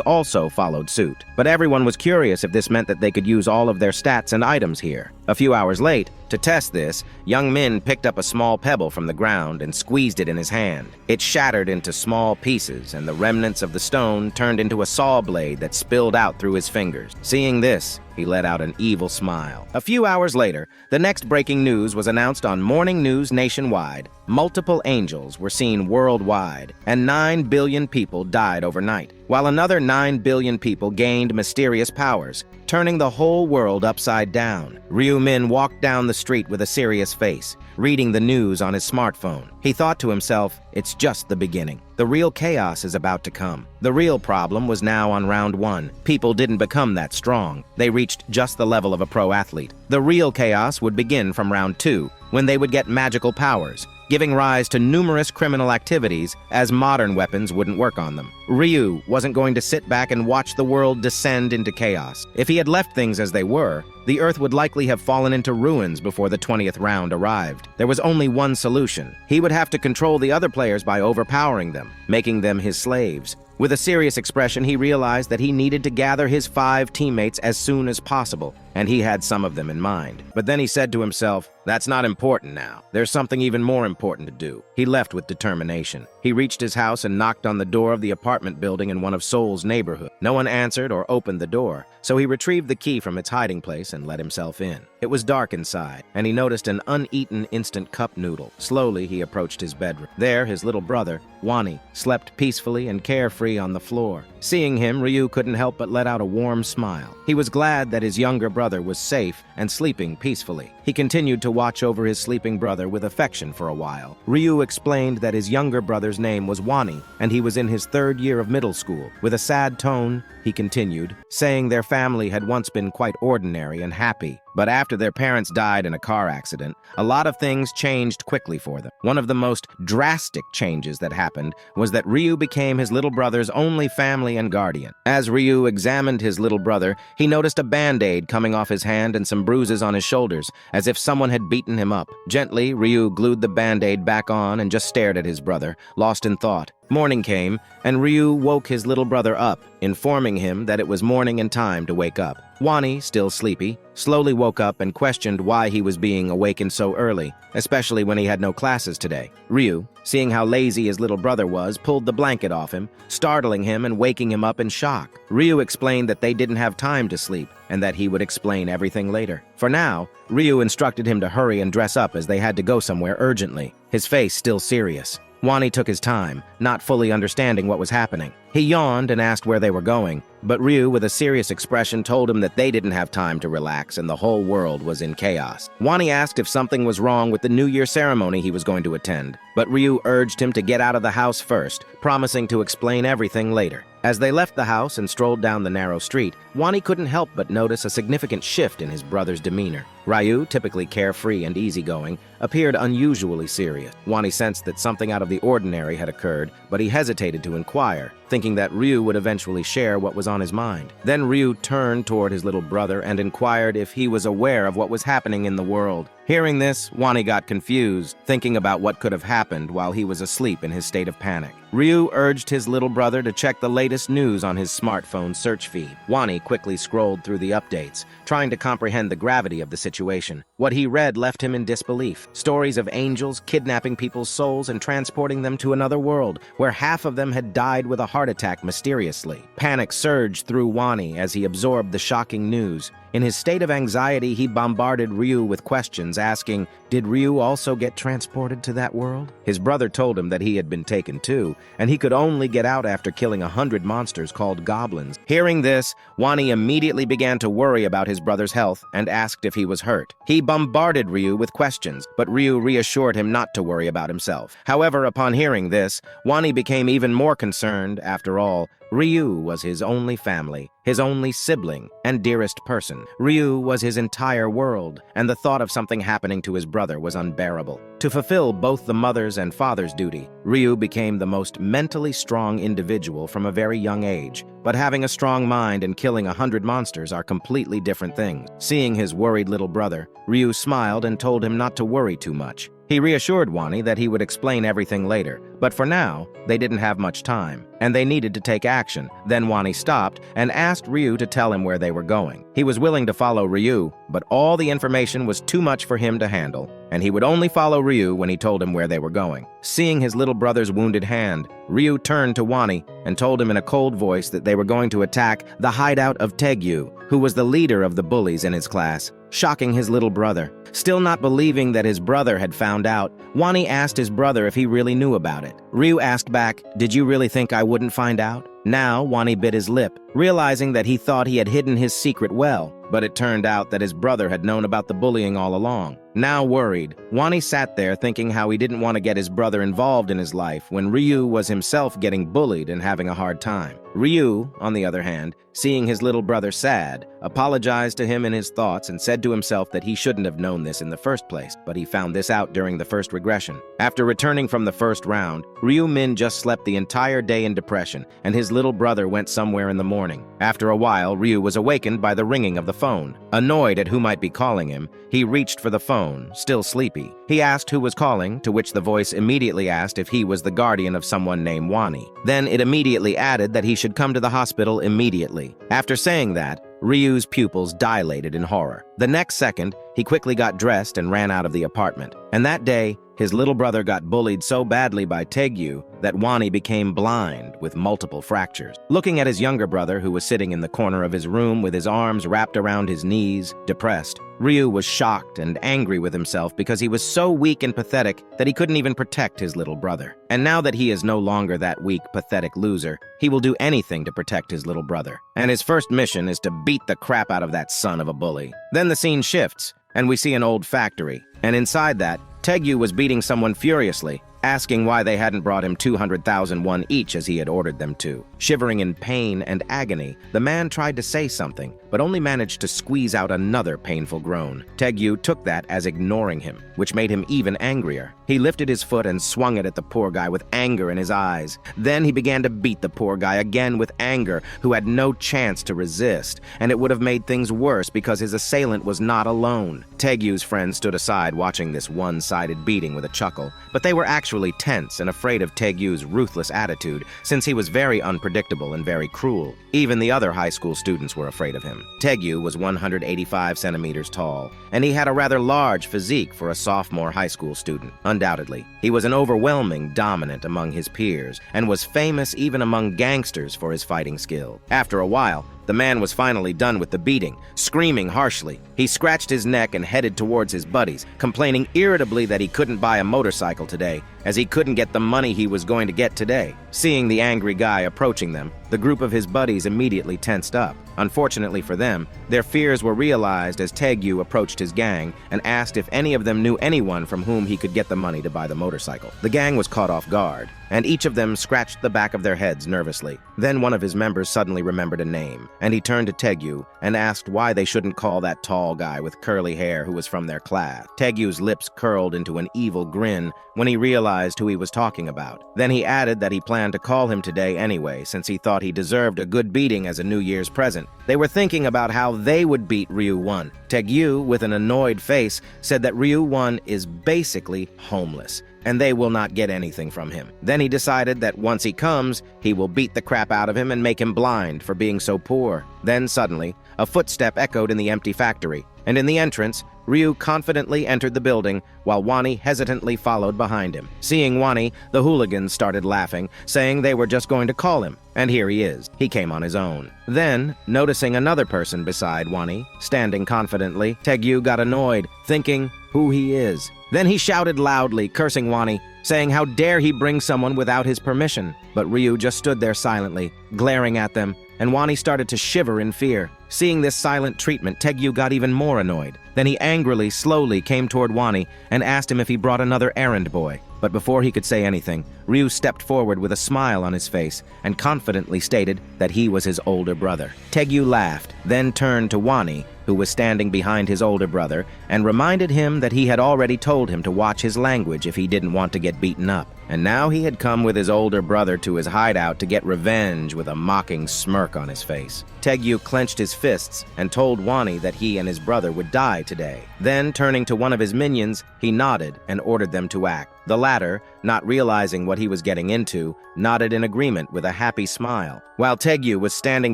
also followed suit. But everyone was curious if this meant that they could use all of their stats and items here. A few hours late, to test this, Young Min picked up a small pebble from the ground and squeezed it in his hand. It shattered into small pieces, and the remnants of the stone turned into a saw blade that spilled out through his fingers. Seeing this, he let out an evil smile. A few hours later, the next breaking news was announced on morning news nationwide. Multiple angels were seen worldwide, and 9 billion people died overnight, while another 9 billion people gained mysterious powers, turning the whole world upside down. Ryu Min walked down the street with a serious face, reading the news on his smartphone. He thought to himself, it's just the beginning. The real chaos is about to come. The real problem was now on round 1. People didn't become that strong. They reached just the level of a pro athlete. The real chaos would begin from round 2, when they would get magical powers, giving rise to numerous criminal activities as modern weapons wouldn't work on them. Ryu wasn't going to sit back and watch the world descend into chaos. If he had left things as they were, the Earth would likely have fallen into ruins before the 20th round arrived. There was only one solution. He would have to control the other players by overpowering them, making them his slaves. With a serious expression, he realized that he needed to gather his 5 teammates as soon as possible, and he had some of them in mind. But then he said to himself, that's not important now. There's something even more important to do. He left with determination. He reached his house and knocked on the door of the apartment building in one of Seoul's neighborhoods. No one answered or opened the door, so he retrieved the key from its hiding place and let himself in. It was dark inside, and he noticed an uneaten instant cup noodle. Slowly, he approached his bedroom. There, his little brother, Wani, slept peacefully and carefree on the floor. Seeing him, Ryu couldn't help but let out a warm smile. He was glad that his younger brother was safe and sleeping peacefully. He continued to watch over his sleeping brother with affection for a while. Ryu explained that his younger brother's name was Wani, and he was in his 3rd year of middle school. With a sad tone, he continued, saying their family had once been quite ordinary and happy. But after their parents died in a car accident, a lot of things changed quickly for them. One of the most drastic changes that happened was that Ryu became his little brother's only family and guardian. As Ryu examined his little brother, he noticed a band-aid coming off his hand and some bruises on his shoulders, as if someone had beaten him up. Gently, Ryu glued the band-aid back on and just stared at his brother, lost in thought. Morning came, and Ryu woke his little brother up, informing him that it was morning and time to wake up. Wani, still sleepy, slowly woke up and questioned why he was being awakened so early, especially when he had no classes today. Ryu, seeing how lazy his little brother was, pulled the blanket off him, startling him and waking him up in shock. Ryu explained that they didn't have time to sleep, and that he would explain everything later. For now, Ryu instructed him to hurry and dress up as they had to go somewhere urgently, his face still serious. Wani took his time, not fully understanding what was happening. He yawned and asked where they were going, but Ryu, with a serious expression, told him that they didn't have time to relax and the whole world was in chaos. Wani asked if something was wrong with the New Year ceremony he was going to attend, but Ryu urged him to get out of the house first, promising to explain everything later. As they left the house and strolled down the narrow street, Wani couldn't help but notice a significant shift in his brother's demeanor. Ryu, typically carefree and easygoing, appeared unusually serious. Wani sensed that something out of the ordinary had occurred, but he hesitated to inquire, thinking that Ryu would eventually share what was on his mind. Then Ryu turned toward his little brother and inquired if he was aware of what was happening in the world. Hearing this, Wani got confused, thinking about what could have happened while he was asleep in his state of panic. Ryu urged his little brother to check the latest news on his smartphone search feed. Wani quickly scrolled through the updates, trying to comprehend the gravity of the situation. What he read left him in disbelief. Stories of angels kidnapping people's souls and transporting them to another world, where half of them had died with a heart attack mysteriously. Panic surged through Wani as he absorbed the shocking news. In his state of anxiety, he bombarded Ryu with questions, asking, did Ryu also get transported to that world? His brother told him that he had been taken too, and he could only get out after killing 100 monsters called goblins. Hearing this, Wani immediately began to worry about his brother's health and asked if he was hurt. He bombarded Ryu with questions, but Ryu reassured him not to worry about himself. However, upon hearing this, Wani became even more concerned. After all, Ryu was his only family, his only sibling, and dearest person. Ryu was his entire world, and the thought of something happening to his brother was unbearable. To fulfill both the mother's and father's duty, Ryu became the most mentally strong individual from a very young age. But having a strong mind and killing 100 monsters are completely different things. Seeing his worried little brother, Ryu smiled and told him not to worry too much. He reassured Wani that he would explain everything later, but for now, they didn't have much time, and they needed to take action. Then Wani stopped and asked Ryu to tell him where they were going. He was willing to follow Ryu, but all the information was too much for him to handle, and he would only follow Ryu when he told him where they were going. Seeing his little brother's wounded hand, Ryu turned to Wani and told him in a cold voice that they were going to attack the hideout of Taegyu, who was the leader of the bullies in his class, shocking his little brother. Still not believing that his brother had found out, Wani asked his brother if he really knew about it. Ryu asked back, did you really think I wouldn't find out? Now, Wani bit his lip, realizing that he thought he had hidden his secret well, but it turned out that his brother had known about the bullying all along. Now worried, Wani sat there thinking how he didn't want to get his brother involved in his life when Ryu was himself getting bullied and having a hard time. Ryu, on the other hand, seeing his little brother sad, apologized to him in his thoughts and said to himself that he shouldn't have known this in the first place, but he found this out during the first regression. After returning from the first round, Ryu Min just slept the entire day in depression, and his little brother went somewhere in the morning. After a while, Ryu was awakened by the ringing of the phone. Annoyed at who might be calling him, he reached for the phone, still sleepy. He asked who was calling, to which the voice immediately asked if he was the guardian of someone named Wani. Then it immediately added that he should come to the hospital immediately. After saying that, Ryu's pupils dilated in horror. The next second, he quickly got dressed and ran out of the apartment. And that day, his little brother got bullied so badly by Taegyu that Wani became blind with multiple fractures. Looking at his younger brother, who was sitting in the corner of his room with his arms wrapped around his knees, depressed, Ryu was shocked and angry with himself because he was so weak and pathetic that he couldn't even protect his little brother. And now that he is no longer that weak, pathetic loser, he will do anything to protect his little brother. And his first mission is to beat the crap out of that son of a bully. Then the scene shifts, and we see an old factory. And inside that, Taegyu was beating someone furiously, asking why they hadn't brought him 200,000 won each as he had ordered them to. Shivering in pain and agony, the man tried to say something, but only managed to squeeze out another painful groan. Taegyu took that as ignoring him, which made him even angrier. He lifted his foot and swung it at the poor guy with anger in his eyes. Then he began to beat the poor guy again with anger, who had no chance to resist, and it would have made things worse because his assailant was not alone. Taegyu's friends stood aside watching this one-sided beating with a chuckle, but they were actually tense and afraid of Taegyu's ruthless attitude, since he was very unpredictable and very cruel. Even the other high school students were afraid of him. Taegyu was 185 centimeters tall, and he had a rather large physique for a sophomore high school student. Undoubtedly, he was an overwhelming dominant among his peers, and was famous even among gangsters for his fighting skill. After a while, the man was finally done with the beating. Screaming harshly, he scratched his neck and headed towards his buddies, complaining irritably that he couldn't buy a motorcycle today, as he couldn't get the money he was going to get today. Seeing the angry guy approaching them, the group of his buddies immediately tensed up. Unfortunately for them, their fears were realized as Taegyu approached his gang and asked if any of them knew anyone from whom he could get the money to buy the motorcycle. The gang was caught off guard, and each of them scratched the back of their heads nervously. Then one of his members suddenly remembered a name, and he turned to Taegyu and asked why they shouldn't call that tall guy with curly hair who was from their class. Taegyu's lips curled into an evil grin when he realized who he was talking about. Then he added that he planned to call him today anyway, since he thought he deserved a good beating as a New Year's present. They were thinking about how they would beat Ryu 1. Taegyu, with an annoyed face, said that Ryu 1 is basically homeless, and they will not get anything from him. Then he decided that once he comes, he will beat the crap out of him and make him blind for being so poor. Then suddenly, a footstep echoed in the empty factory, and in the entrance, Ryu confidently entered the building, while Wani hesitantly followed behind him. Seeing Wani, the hooligans started laughing, saying they were just going to call him. And here he is. He came on his own. Then, noticing another person beside Wani, standing confidently, Taegyu got annoyed, thinking who he is. Then he shouted loudly, cursing Wani, saying how dare he bring someone without his permission. But Ryu just stood there silently, glaring at them, and Wani started to shiver in fear. Seeing this silent treatment, Taegyu got even more annoyed. Then he angrily, slowly came toward Wani and asked him if he brought another errand boy. But before he could say anything, Ryu stepped forward with a smile on his face and confidently stated that he was his older brother. Taegyu laughed, then turned to Wani, who was standing behind his older brother, and reminded him that he had already told him to watch his language if he didn't want to get beaten up. And now he had come with his older brother to his hideout to get revenge with a mocking smirk on his face. Taegyu clenched his fists and told Wani that he and his brother would die today. Then, turning to one of his minions, he nodded and ordered them to act. The latter, not realizing what he was getting into, nodded in agreement with a happy smile. While Taegyu was standing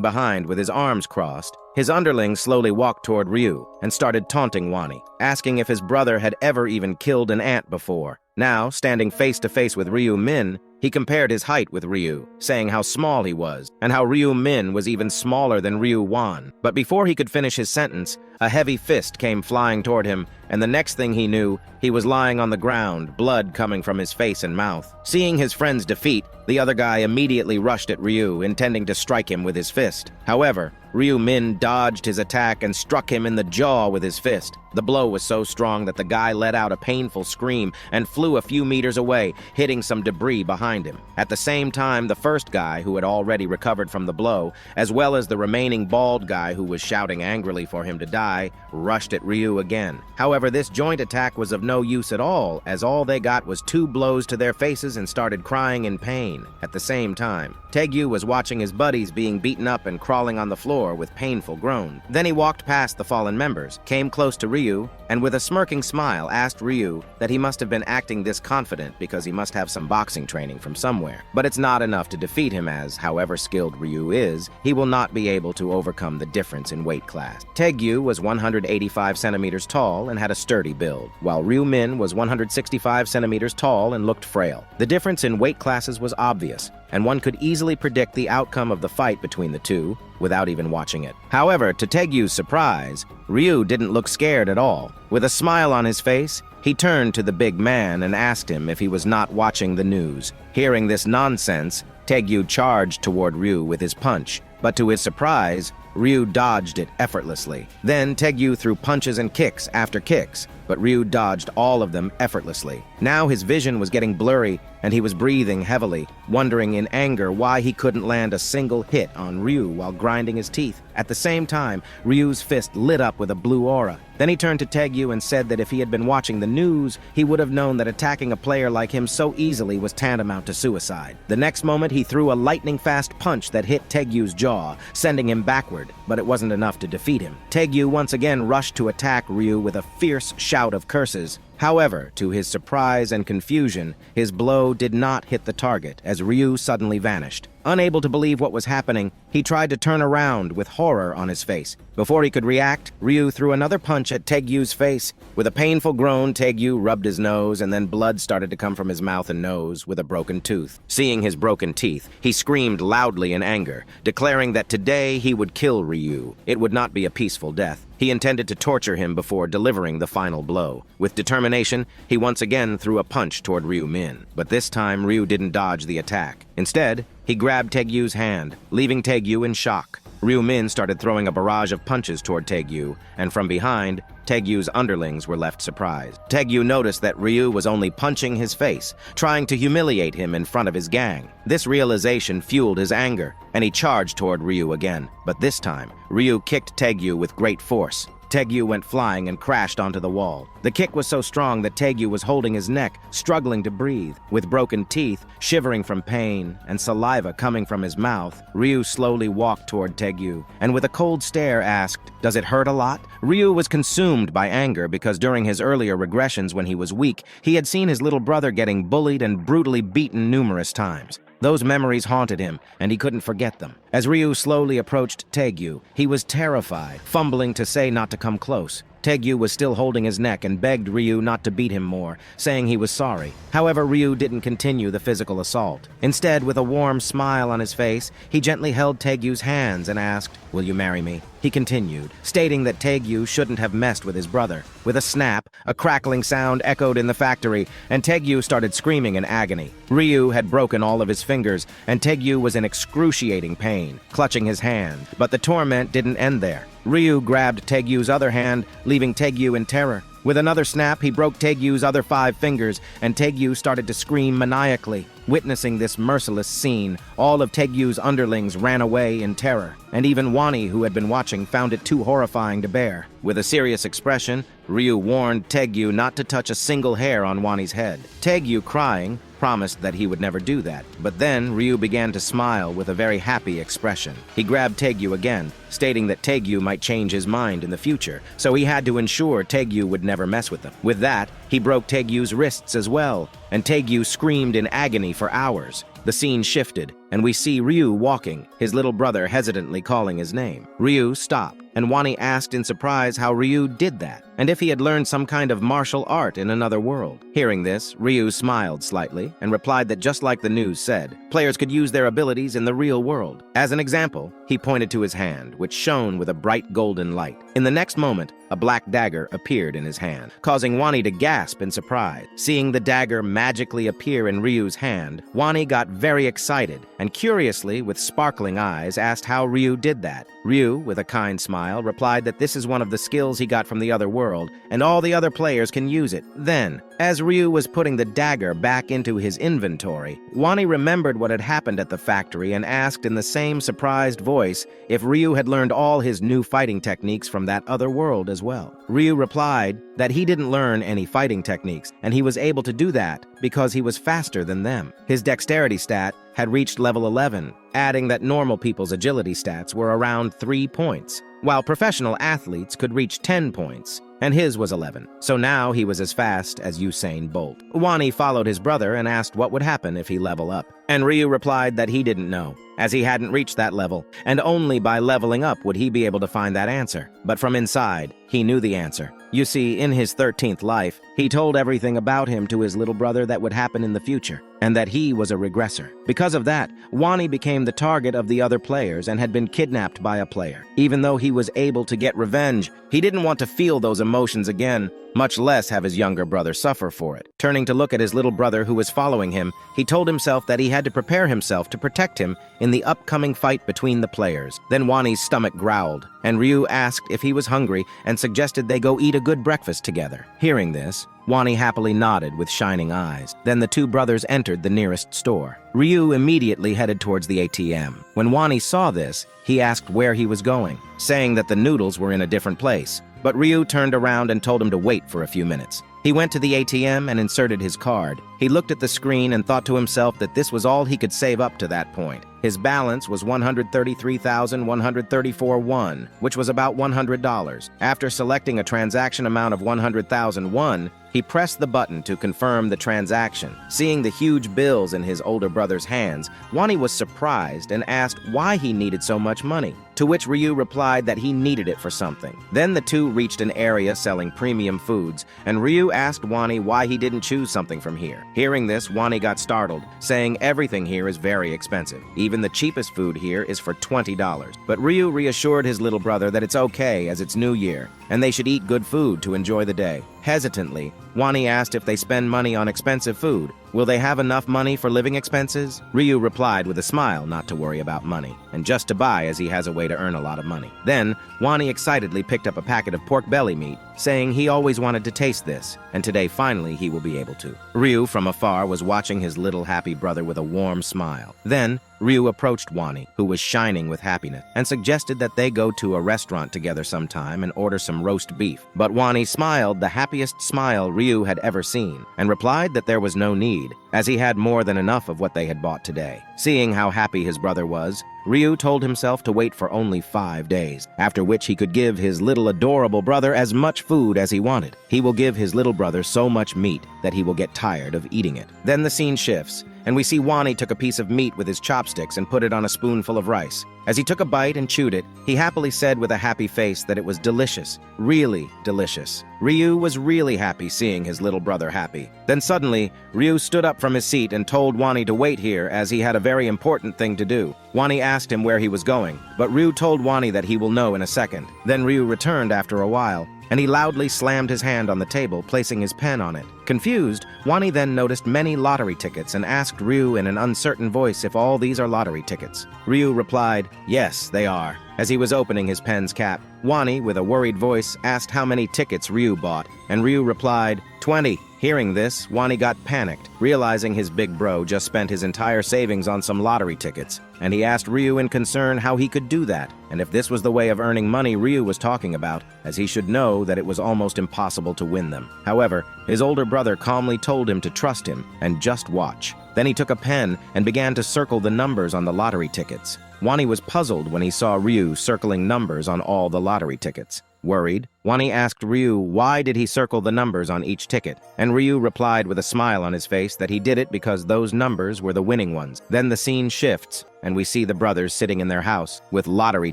behind with his arms crossed, his underling slowly walked toward Ryu and started taunting Wani, asking if his brother had ever even killed an ant before. Now, standing face to face with Ryu Min, he compared his height with Ryu, saying how small he was, and how Ryu Min was even smaller than Ryu Wan. But before he could finish his sentence, a heavy fist came flying toward him, and the next thing he knew, he was lying on the ground, blood coming from his face and mouth. Seeing his friend's defeat, the other guy immediately rushed at Ryu, intending to strike him with his fist. However, Ryu Min dodged his attack and struck him in the jaw with his fist. The blow was so strong that the guy let out a painful scream and flew a few meters away, hitting some debris behind him. At the same time, the first guy, who had already recovered from the blow, as well as the remaining bald guy who was shouting angrily for him to die, rushed at Ryu again. However, this joint attack was of no use at all, as all they got was 2 blows to their faces and started crying in pain. At the same time, Taegyu was watching his buddies being beaten up and crawling on the floor with painful groans. Then he walked past the fallen members, came close to Ryu, and with a smirking smile asked Ryu that he must have been acting this confident because he must have some boxing training from somewhere. But it's not enough to defeat him, as, however skilled Ryu is, he will not be able to overcome the difference in weight class. Taegyu was 185 centimeters tall and had a sturdy build, while Ryu Min was 165 centimeters tall and looked frail. The difference in weight classes was obvious, and one could easily predict the outcome of the fight between the two without even watching it. However, to Taegyu's surprise, Ryu didn't look scared at all. With a smile on his face, he turned to the big man and asked him if he was not watching the news. Hearing this nonsense, Taegyu charged toward Ryu with his punch, but to his surprise, Ryu dodged it effortlessly. Then Taegyu threw punches and kicks after kicks, but Ryu dodged all of them effortlessly. Now his vision was getting blurry, and he was breathing heavily, wondering in anger why he couldn't land a single hit on Ryu while grinding his teeth. At the same time, Ryu's fist lit up with a blue aura. Then he turned to Taegyu and said that if he had been watching the news, he would have known that attacking a player like him so easily was tantamount to suicide. The next moment, he threw a lightning-fast punch that hit Taegyu's jaw, sending him backward, but it wasn't enough to defeat him. Taegyu once again rushed to attack Ryu with a fierce shout of curses. However, to his surprise and confusion, his blow did not hit the target as Ryu suddenly vanished. Unable to believe what was happening, he tried to turn around with horror on his face. Before he could react, Ryu threw another punch at Taegyu's face. With a painful groan, Taegyu rubbed his nose, and then blood started to come from his mouth and nose with a broken tooth. Seeing his broken teeth, he screamed loudly in anger, declaring that today he would kill Ryu. It would not be a peaceful death. He intended to torture him before delivering the final blow. With determination, he once again threw a punch toward Ryu Min. But this time, Ryu didn't dodge the attack. Instead, he grabbed Taegyu's hand, leaving Taegyu in shock. Ryu-min started throwing a barrage of punches toward Taegyu, and from behind, Taegyu's underlings were left surprised. Taegyu noticed that Ryu was only punching his face, trying to humiliate him in front of his gang. This realization fueled his anger, and he charged toward Ryu again. But this time, Ryu kicked Taegyu with great force. Taegyu went flying and crashed onto the wall. The kick was so strong that Taegyu was holding his neck, struggling to breathe. With broken teeth, shivering from pain, and saliva coming from his mouth, Ryu slowly walked toward Taegyu, and with a cold stare asked, "Does it hurt a lot?" Ryu was consumed by anger because during his earlier regressions when he was weak, he had seen his little brother getting bullied and brutally beaten numerous times. Those memories haunted him, and he couldn't forget them. As Ryu slowly approached Taegyu, he was terrified, fumbling to say not to come close. Taegyu was still holding his neck and begged Ryu not to beat him more, saying he was sorry. However, Ryu didn't continue the physical assault. Instead, with a warm smile on his face, he gently held Taegyu's hands and asked, "Will you marry me?" He continued, stating that Taegyu shouldn't have messed with his brother. With a snap, a crackling sound echoed in the factory, and Taegyu started screaming in agony. Ryu had broken all of his fingers, and Taegyu was in excruciating pain, clutching his hand. But the torment didn't end there. Ryu grabbed Taegyu's other hand, leaving Taegyu in terror. With another snap, he broke Taegyu's other 5 fingers, and Taegyu started to scream maniacally. Witnessing this merciless scene, all of Taegyu's underlings ran away in terror, and even Wani, who had been watching, found it too horrifying to bear. With a serious expression, Ryu warned Taegyu not to touch a single hair on Wani's head. Taegyu, crying, promised that he would never do that. But then Ryu began to smile with a very happy expression. He grabbed Taegyu again, stating that Taegyu might change his mind in the future, so he had to ensure Taegyu would never mess with them. With that, he broke Taegyu's wrists as well, and Taegyu screamed in agony for hours. The scene shifted, and we see Ryu walking, his little brother hesitantly calling his name. Ryu stopped, and Wani asked in surprise how Ryu did that, and if he had learned some kind of martial art in another world. Hearing this, Ryu smiled slightly and replied that just like the news said, players could use their abilities in the real world. As an example, he pointed to his hand, which shone with a bright golden light. In the next moment, a black dagger appeared in his hand, causing Wani to gasp in surprise. Seeing the dagger magically appear in Ryu's hand, Wani got very excited and curiously, with sparkling eyes, asked how Ryu did that. Ryu, with a kind smile, replied that this is one of the skills he got from the other world, and all the other players can use it. Then, as Ryu was putting the dagger back into his inventory, Wani remembered what had happened at the factory and asked in the same surprised voice if Ryu had learned all his new fighting techniques from that other world as well. Ryu replied that he didn't learn any fighting techniques, and he was able to do that because he was faster than them. His dexterity stat had reached level 11, adding that normal people's agility stats were around 3 points, while professional athletes could reach 10 points, and his was 11. So now he was as fast as Usain Bolt. Wani followed his brother and asked what would happen if he level up, and Ryu replied that he didn't know, as he hadn't reached that level, and only by leveling up would he be able to find that answer. But from inside, he knew the answer. You see, in his 13th life, he told everything about him to his little brother that would happen in the future, and that he was a regressor. Because of that, Wani became the target of the other players and had been kidnapped by a player. Even though he was able to get revenge, he didn't want to feel those emotions again, much less have his younger brother suffer for it. Turning to look at his little brother who was following him, he told himself that he had to prepare himself to protect him in the upcoming fight between the players. Then Wani's stomach growled, and Ryu asked if he was hungry and suggested they go eat a good breakfast together. Hearing this, Wani happily nodded with shining eyes. Then the two brothers entered the nearest store. Ryu immediately headed towards the ATM. When Wani saw this, he asked where he was going, saying that the noodles were in a different place. But Ryu turned around and told him to wait for a few minutes. He went to the ATM and inserted his card. He looked at the screen and thought to himself that this was all he could save up to that point. His balance was 133,134 won, which was about $100. After selecting a transaction amount of 100,000 won, he pressed the button to confirm the transaction. Seeing the huge bills in his older brother's hands, Wani was surprised and asked why he needed so much money, to which Ryu replied that he needed it for something. Then the two reached an area selling premium foods, and Ryu asked Wani why he didn't choose something from here. Hearing this, Wani got startled, saying everything here is very expensive. Even the cheapest food here is for $20. But Ryu reassured his little brother that it's okay as it's New Year, and they should eat good food to enjoy the day. Hesitantly, Wani asked if they spend money on expensive food. Will they have enough money for living expenses? Ryu replied with a smile not to worry about money, and just to buy as he has a way to earn a lot of money. Then, Wani excitedly picked up a packet of pork belly meat, saying he always wanted to taste this, and today finally he will be able to. Ryu from afar was watching his little happy brother with a warm smile. Then, Ryu approached Wani, who was shining with happiness, and suggested that they go to a restaurant together sometime and order some roast beef. But Wani smiled the happiest smile Ryu had ever seen, and replied that there was no need, as he had more than enough of what they had bought today. Seeing how happy his brother was, Ryu told himself to wait for only 5 days, after which he could give his little adorable brother as much food as he wanted. He will give his little brother so much meat that he will get tired of eating it. Then the scene shifts, and we see Wani took a piece of meat with his chopsticks and put it on a spoonful of rice. As he took a bite and chewed it, he happily said with a happy face that it was delicious, really delicious. Ryu was really happy seeing his little brother happy. Then suddenly, Ryu stood up from his seat and told Wani to wait here as he had a very important thing to do. Wani asked him where he was going, but Ryu told Wani that he will know in a second. Then Ryu returned after a while, and he loudly slammed his hand on the table, placing his pen on it. Confused, Wani then noticed many lottery tickets and asked Ryu in an uncertain voice if all these are lottery tickets. Ryu replied, "Yes, they are." As he was opening his pen's cap, Wani, with a worried voice, asked how many tickets Ryu bought, and Ryu replied, 20. Hearing this, Wani got panicked, realizing his big bro just spent his entire savings on some lottery tickets, and he asked Ryu in concern how he could do that, and if this was the way of earning money Ryu was talking about, as he should know that it was almost impossible to win them. However, his older brother calmly told him to trust him and just watch. Then he took a pen and began to circle the numbers on the lottery tickets. Wani was puzzled when he saw Ryu circling numbers on all the lottery tickets. Worried, Wani asked Ryu why did he circle the numbers on each ticket, and Ryu replied with a smile on his face that he did it because those numbers were the winning ones. Then the scene shifts, and we see the brothers sitting in their house with lottery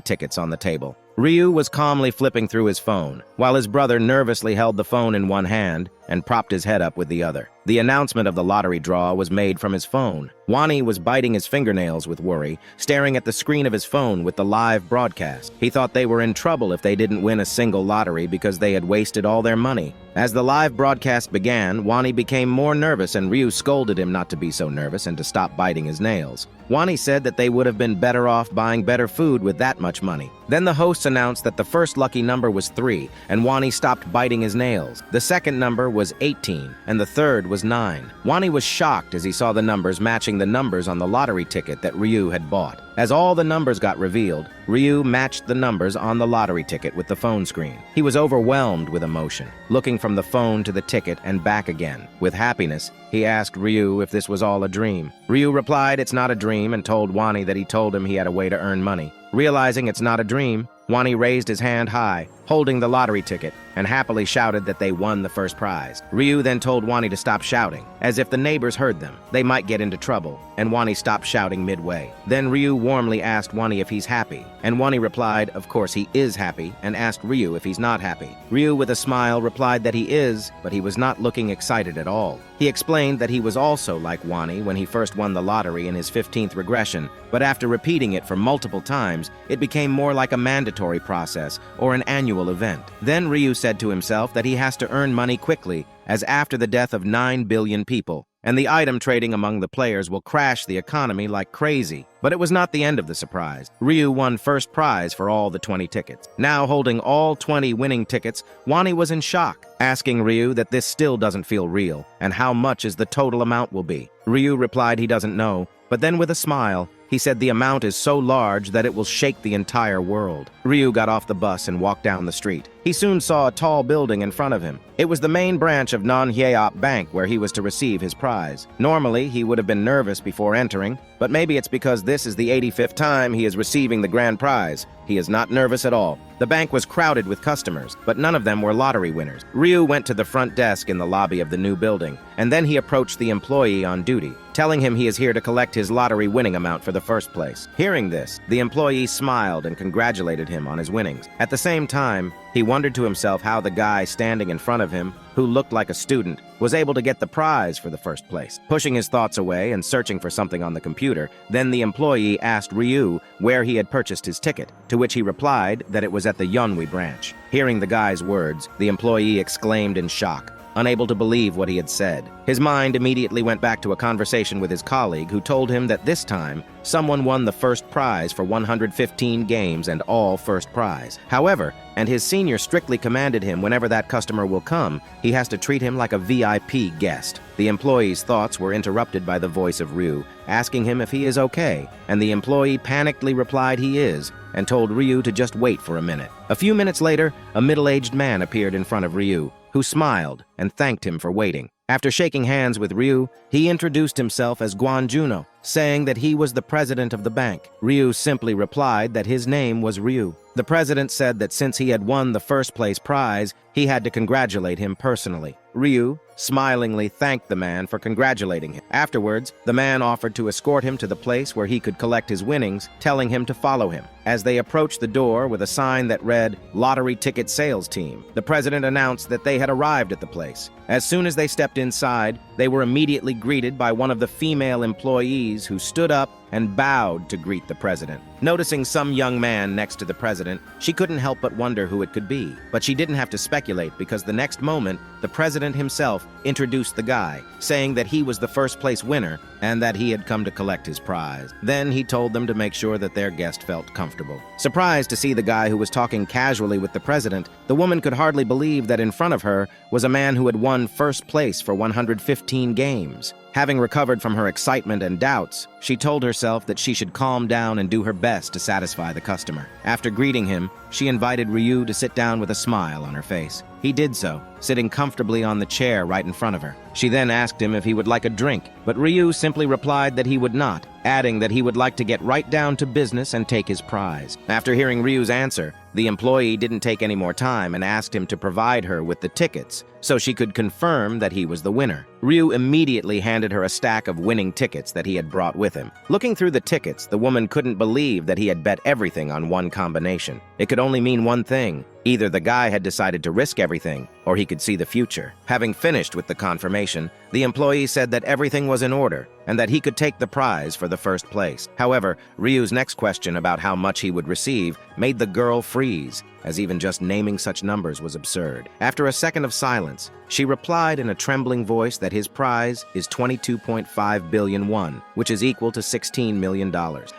tickets on the table. Ryu was calmly flipping through his phone, while his brother nervously held the phone in one hand and propped his head up with the other. The announcement of the lottery draw was made from his phone. Wani was biting his fingernails with worry, staring at the screen of his phone with the live broadcast. He thought they were in trouble if they didn't win a single lottery because they had wasted all their money. As the live broadcast began, Wani became more nervous and Ryu scolded him not to be so nervous and to stop biting his nails. Wani said that they would have been better off buying better food with that much money. Then the hosts announced that the first lucky number was 3, and Wani stopped biting his nails. The second number was 18, and the third was 9. Wani was shocked as he saw the numbers matching the numbers on the lottery ticket that Ryu had bought. As all the numbers got revealed, Ryu matched the numbers on the lottery ticket with the phone screen. He was overwhelmed with emotion, looking from the phone to the ticket and back again. With happiness, he asked Ryu if this was all a dream. Ryu replied it's not a dream and told Wani that he told him he had a way to earn money. Realizing it's not a dream, Wani raised his hand high, holding the lottery ticket, and happily shouted that they won the first prize. Ryu then told Wani to stop shouting, as if the neighbors heard them. They might get into trouble, and Wani stopped shouting midway. Then Ryu warmly asked Wani if he's happy, and Wani replied, of course he is happy, and asked Ryu if he's not happy. Ryu, with a smile, replied that he is, but he was not looking excited at all. He explained that he was also like Wani when he first won the lottery in his 15th regression, but after repeating it for multiple times, it became more like a mandatory process or an annual event. Then Ryu said to himself that he has to earn money quickly, as after the death of 9 billion people, and the item trading among the players will crash the economy like crazy. But it was not the end of the surprise. Ryu won first prize for all the 20 tickets. Now holding all 20 winning tickets, Wani was in shock, asking Ryu that this still doesn't feel real, and how much is the total amount will be. Ryu replied he doesn't know, but then with a smile, he said the amount is so large that it will shake the entire world. Ryu got off the bus and walked down the street. He soon saw a tall building in front of him. It was the main branch of manhwaCapped Bank where he was to receive his prize. Normally, he would have been nervous before entering, but maybe it's because this is the 85th time he is receiving the grand prize. He is not nervous at all. The bank was crowded with customers, but none of them were lottery winners. Ryu went to the front desk in the lobby of the new building, and then he approached the employee on duty, telling him he is here to collect his lottery winning amount for the first place. Hearing this, the employee smiled and congratulated him on his winnings. At the same time, he wondered to himself how the guy standing in front of him, who looked like a student, was able to get the prize for the first place. Pushing his thoughts away and searching for something on the computer, then the employee asked Ryu where he had purchased his ticket, to which he replied that it was at the Yeonwi branch. Hearing the guy's words, the employee exclaimed in shock, unable to believe what he had said. His mind immediately went back to a conversation with his colleague who told him that this time, someone won the first prize for 115 games and all first prize. However, and his senior strictly commanded him whenever that customer will come, he has to treat him like a VIP guest. The employee's thoughts were interrupted by the voice of Ryu, asking him if he is okay, and the employee panickedly replied he is, and told Ryu to just wait for a minute. A few minutes later, a middle-aged man appeared in front of Ryu, who smiled and thanked him for waiting. After shaking hands with Ryu, he introduced himself as Guan Juno, saying that he was the president of the bank. Ryu simply replied that his name was Ryu. The president said that since he had won the first place prize, he had to congratulate him personally. Ryu smilingly thanked the man for congratulating him. Afterwards, the man offered to escort him to the place where he could collect his winnings, telling him to follow him. As they approached the door with a sign that read, "Lottery Ticket Sales Team," the president announced that they had arrived at the place. As soon as they stepped inside, they were immediately greeted by one of the female employees who stood up and bowed to greet the president. Noticing some young man next to the president, she couldn't help but wonder who it could be. But she didn't have to speculate because the next moment, the president himself introduced the guy, saying that he was the first place winner and that he had come to collect his prize. Then he told them to make sure that their guest felt comfortable. Surprised to see the guy who was talking casually with the president, the woman could hardly believe that in front of her was a man who had won first place for 115 games. Having recovered from her excitement and doubts, she told herself that she should calm down and do her best to satisfy the customer. After greeting him, she invited Ryu to sit down with a smile on her face. He did so, sitting comfortably on the chair right in front of her. She then asked him if he would like a drink, but Ryu simply replied that he would not, adding that he would like to get right down to business and take his prize. After hearing Ryu's answer, the employee didn't take any more time and asked him to provide her with the tickets so she could confirm that he was the winner. Ryu immediately handed her a stack of winning tickets that he had brought with him. Looking through the tickets, the woman couldn't believe that he had bet everything on one combination. It could only mean one thing. Either the guy had decided to risk everything, or he could see the future. Having finished with the confirmation, the employee said that everything was in order and that he could take the prize for the first place. However, Ryu's next question about how much he would receive made the girl freeze, as even just naming such numbers was absurd. After a second of silence, she replied in a trembling voice that his prize is 22.5 billion won, which is equal to $16 million.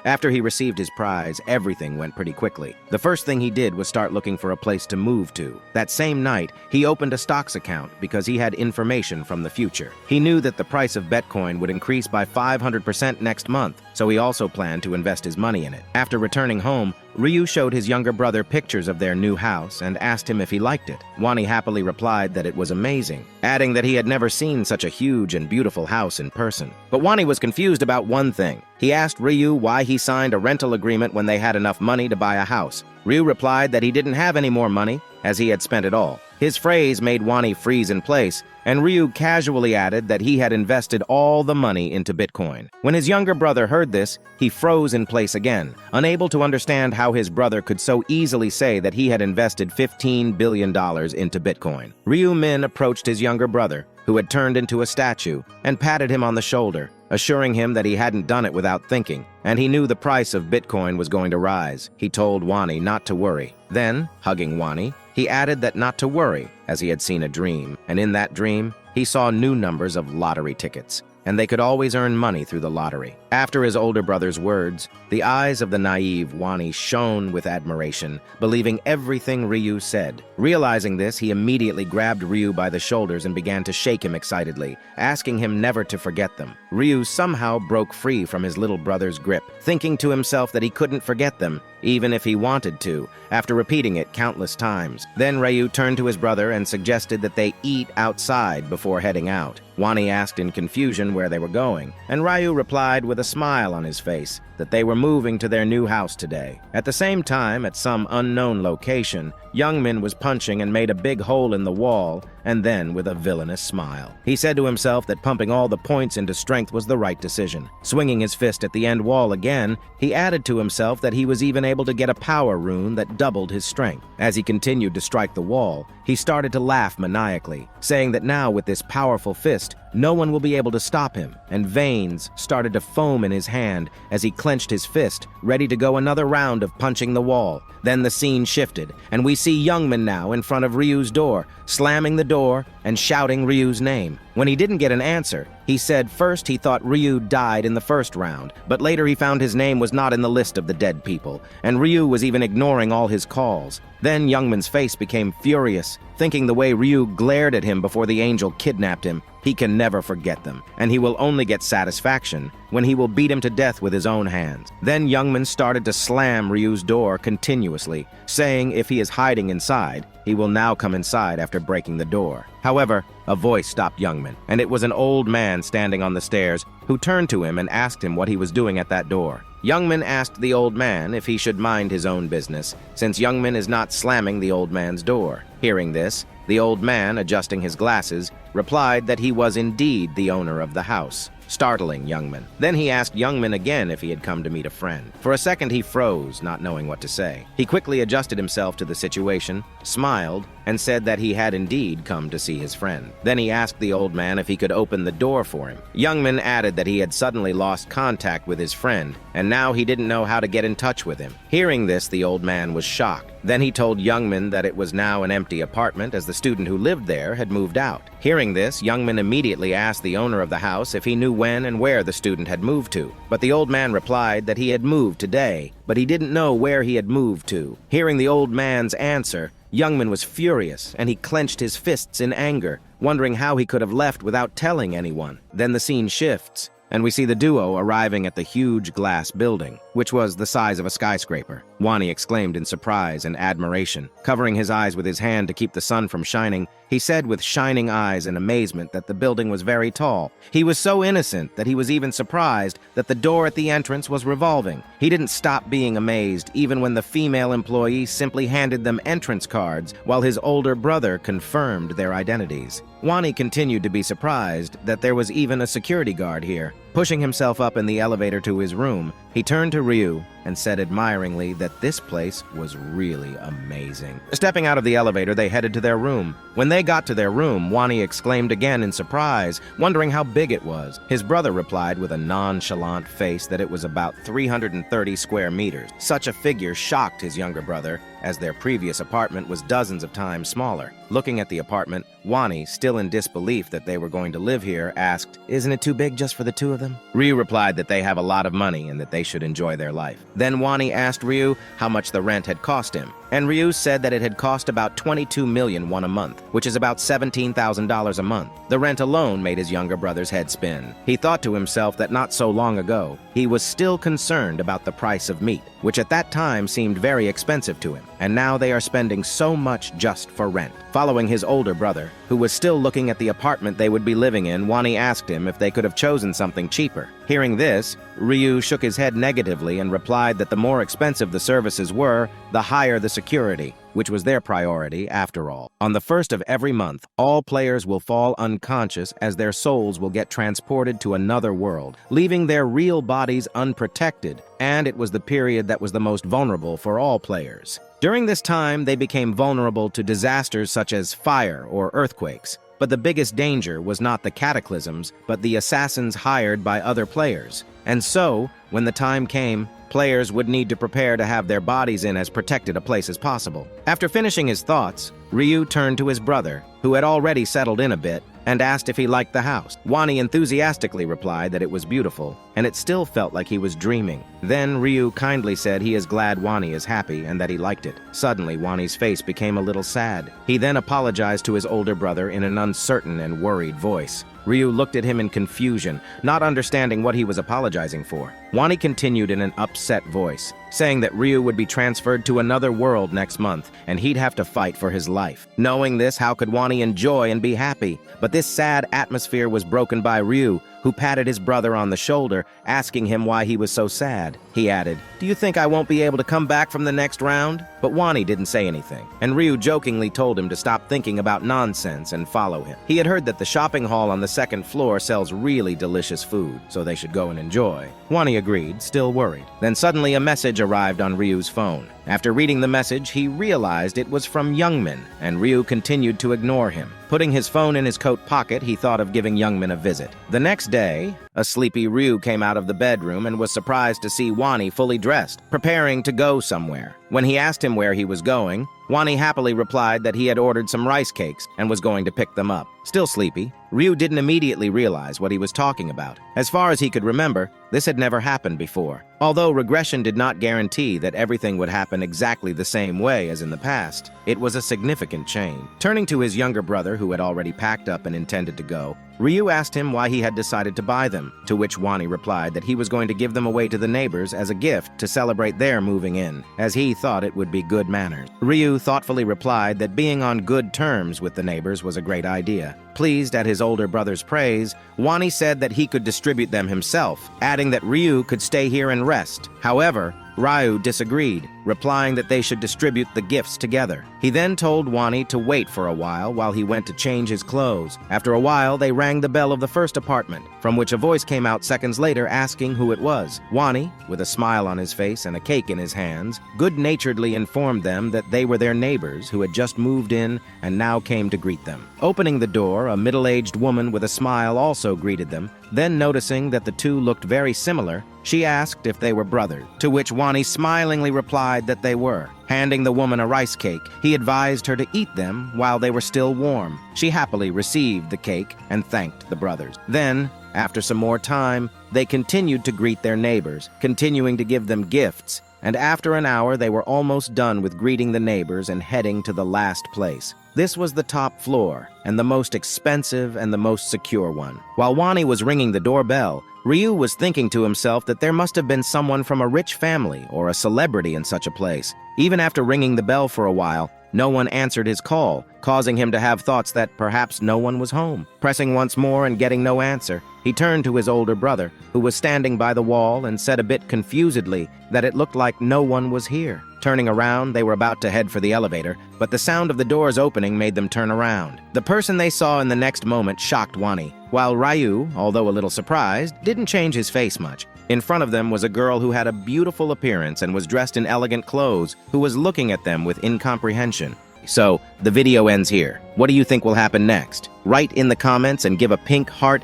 After he received his prize, everything went pretty quickly. The first thing he did was start looking for a place to move to. That same night, he opened a stocks account because he had information from the future. He knew that the price of Bitcoin would increase by 500% next month, so he also planned to invest his money in it. After returning home, Ryu showed his younger brother pictures of their new house and asked him if he liked it. Wani happily replied that it was amazing, adding that he had never seen such a huge and beautiful house in person. But Wani was confused about one thing. He asked Ryu why he signed a rental agreement when they had enough money to buy a house. Ryu replied that he didn't have any more money, as he had spent it all. His phrase made Wani freeze in place, and Ryu casually added that he had invested all the money into Bitcoin. When his younger brother heard this, he froze in place again, unable to understand how his brother could so easily say that he had invested $15 billion into Bitcoin. Ryu Min approached his younger brother, who had turned into a statue, and patted him on the shoulder, assuring him that he hadn't done it without thinking, and he knew the price of Bitcoin was going to rise. He told Wani not to worry. Then, hugging Wani, he added that not to worry, as he had seen a dream, and in that dream, he saw new numbers of lottery tickets, and they could always earn money through the lottery. After his older brother's words, the eyes of the naive Wani shone with admiration, believing everything Ryu said. Realizing this, he immediately grabbed Ryu by the shoulders and began to shake him excitedly, asking him never to forget them. Ryu somehow broke free from his little brother's grip, thinking to himself that he couldn't forget them, even if he wanted to, after repeating it countless times. Then Ryu turned to his brother and suggested that they eat outside before heading out. Wani asked in confusion where they were going, and Ryu replied with a smile on his face that they were moving to their new house today. At the same time, at some unknown location, Youngmin was punching and made a big hole in the wall and then with a villainous smile. He said to himself that pumping all the points into strength was the right decision. Swinging his fist at the end wall again, he added to himself that he was even able to get a power rune that doubled his strength. As he continued to strike the wall, he started to laugh maniacally, saying that now with this powerful fist, no one will be able to stop him, and veins started to foam in his hand as he clenched his fist, ready to go another round of punching the wall. Then the scene shifted, and we see Youngman now in front of Ryu's door, slamming the door and shouting Ryu's name. When he didn't get an answer, he said first he thought Ryu died in the first round, but later he found his name was not in the list of the dead people, and Ryu was even ignoring all his calls. Then Youngman's face became furious, thinking the way Ryu glared at him before the angel kidnapped him. He can never forget them, and he will only get satisfaction when he will beat him to death with his own hands. Then Youngman started to slam Ryu's door continuously, saying if he is hiding inside, he will now come inside after breaking the door. However, a voice stopped Youngman, and it was an old man standing on the stairs who turned to him and asked him what he was doing at that door. Youngman asked the old man if he should mind his own business, since Youngman is not slamming the old man's door. Hearing this, the old man, adjusting his glasses, replied that he was indeed the owner of the house, startling Youngman. Then he asked Youngman again if he had come to meet a friend. For a second he froze, not knowing what to say. He quickly adjusted himself to the situation, smiled, and said that he had indeed come to see his friend. Then he asked the old man if he could open the door for him. Youngman added that he had suddenly lost contact with his friend, and now he didn't know how to get in touch with him. Hearing this, the old man was shocked. Then he told Youngman that it was now an empty apartment as the student who lived there had moved out. Hearing this, Youngman immediately asked the owner of the house if he knew when and where the student had moved to. But the old man replied that he had moved today, but he didn't know where he had moved to. Hearing the old man's answer, Youngman was furious, and he clenched his fists in anger, wondering how he could have left without telling anyone. Then the scene shifts, and we see the duo arriving at the huge glass building, which was the size of a skyscraper. Wani exclaimed in surprise and admiration. Covering his eyes with his hand to keep the sun from shining, he said with shining eyes and amazement that the building was very tall. He was so innocent that he was even surprised that the door at the entrance was revolving. He didn't stop being amazed even when the female employee simply handed them entrance cards while his older brother confirmed their identities. Wani continued to be surprised that there was even a security guard here. Pushing himself up in the elevator to his room, he turned to Ryu and said admiringly that this place was really amazing. Stepping out of the elevator, they headed to their room. When they got to their room, Wani exclaimed again in surprise, wondering how big it was. His brother replied with a nonchalant face that it was about 330 square meters. Such a figure shocked his younger brother, as their previous apartment was dozens of times smaller. Looking at the apartment, Wani, still in disbelief that they were going to live here, asked, "Isn't it too big just for the two of them?" Ryu replied that they have a lot of money and that they should enjoy their life. Then Wani asked Ryu how much the rent had cost him, and Ryu said that it had cost about 22 million won a month, which is about $17,000 a month. The rent alone made his younger brother's head spin. He thought to himself that not so long ago, he was still concerned about the price of meat, which at that time seemed very expensive to him, and now they are spending so much just for rent. Following his older brother, who was still looking at the apartment they would be living in, Wani asked him if they could have chosen something cheaper. Hearing this, Ryu shook his head negatively and replied that the more expensive the services were, the higher the security, which was their priority after all. On the first of every month, all players will fall unconscious as their souls will get transported to another world, leaving their real bodies unprotected, and it was the period that was the most vulnerable for all players. During this time, they became vulnerable to disasters such as fire or earthquakes. But the biggest danger was not the cataclysms, but the assassins hired by other players. And so, when the time came, players would need to prepare to have their bodies in as protected a place as possible. After finishing his thoughts, Ryu turned to his brother, who had already settled in a bit, and asked if he liked the house. Wani enthusiastically replied that it was beautiful, and it still felt like he was dreaming. Then Ryu kindly said he is glad Wani is happy and that he liked it. Suddenly, Wani's face became a little sad. He then apologized to his older brother in an uncertain and worried voice. Ryu looked at him in confusion, not understanding what he was apologizing for. Wani continued in an upset voice, saying that Ryu would be transferred to another world next month, and he'd have to fight for his life. Knowing this, how could Wani enjoy and be happy? But this sad atmosphere was broken by Ryu, who patted his brother on the shoulder, asking him why he was so sad. He added, "Do you think I won't be able to come back from the next round?" but Wani didn't say anything, and Ryu jokingly told him to stop thinking about nonsense and follow him. He had heard that the shopping hall on the second floor sells really delicious food, so they should go and enjoy. Wani agreed, still worried. Then suddenly a message arrived on Ryu's phone. After reading the message, he realized it was from Youngmin, and Ryu continued to ignore him. Putting his phone in his coat pocket, he thought of giving Youngmin a visit. The next day, a sleepy Ryu came out of the bedroom and was surprised to see Wani fully dressed, preparing to go somewhere. When he asked him where he was going, Wani happily replied that he had ordered some rice cakes and was going to pick them up. Still sleepy, Ryu didn't immediately realize what he was talking about. As far as he could remember, this had never happened before. Although regression did not guarantee that everything would happen exactly the same way as in the past, it was a significant change. Turning to his younger brother, who had already packed up and intended to go, Ryu asked him why he had decided to buy them, to which Wani replied that he was going to give them away to the neighbors as a gift to celebrate their moving in, as he thought it would be good manners. Ryu thoughtfully replied that being on good terms with the neighbors was a great idea. Pleased at his older brother's praise, Wani said that he could distribute them himself, adding that Ryu could stay here and rest. However, Ryu disagreed, replying that they should distribute the gifts together. He then told Wani to wait for a while he went to change his clothes. After a while, they rang the bell of the first apartment, from which a voice came out seconds later asking who it was. Wani, with a smile on his face and a cake in his hands, good-naturedly informed them that they were their neighbors who had just moved in and now came to greet them. Opening the door, a middle-aged woman with a smile also greeted them. Then, noticing that the two looked very similar, she asked if they were brothers, to which Wani smilingly replied that they were. Handing the woman a rice cake, he advised her to eat them while they were still warm. She happily received the cake and thanked the brothers. Then, after some more time, they continued to greet their neighbors, continuing to give them gifts, and after an hour they were almost done with greeting the neighbors and heading to the last place. This was the top floor, and the most expensive and the most secure one. While Wani was ringing the doorbell, Ryu was thinking to himself that there must have been someone from a rich family or a celebrity in such a place. Even after ringing the bell for a while, no one answered his call, causing him to have thoughts that perhaps no one was home. Pressing once more and getting no answer, he turned to his older brother, who was standing by the wall, and said a bit confusedly that it looked like no one was here. Turning around, they were about to head for the elevator, but the sound of the doors opening made them turn around. The person they saw in the next moment shocked Wani, while Ryu, although a little surprised, didn't change his face much. In front of them was a girl who had a beautiful appearance and was dressed in elegant clothes, who was looking at them with incomprehension. So, the video ends here. What do you think will happen next? Write in the comments and give a pink heart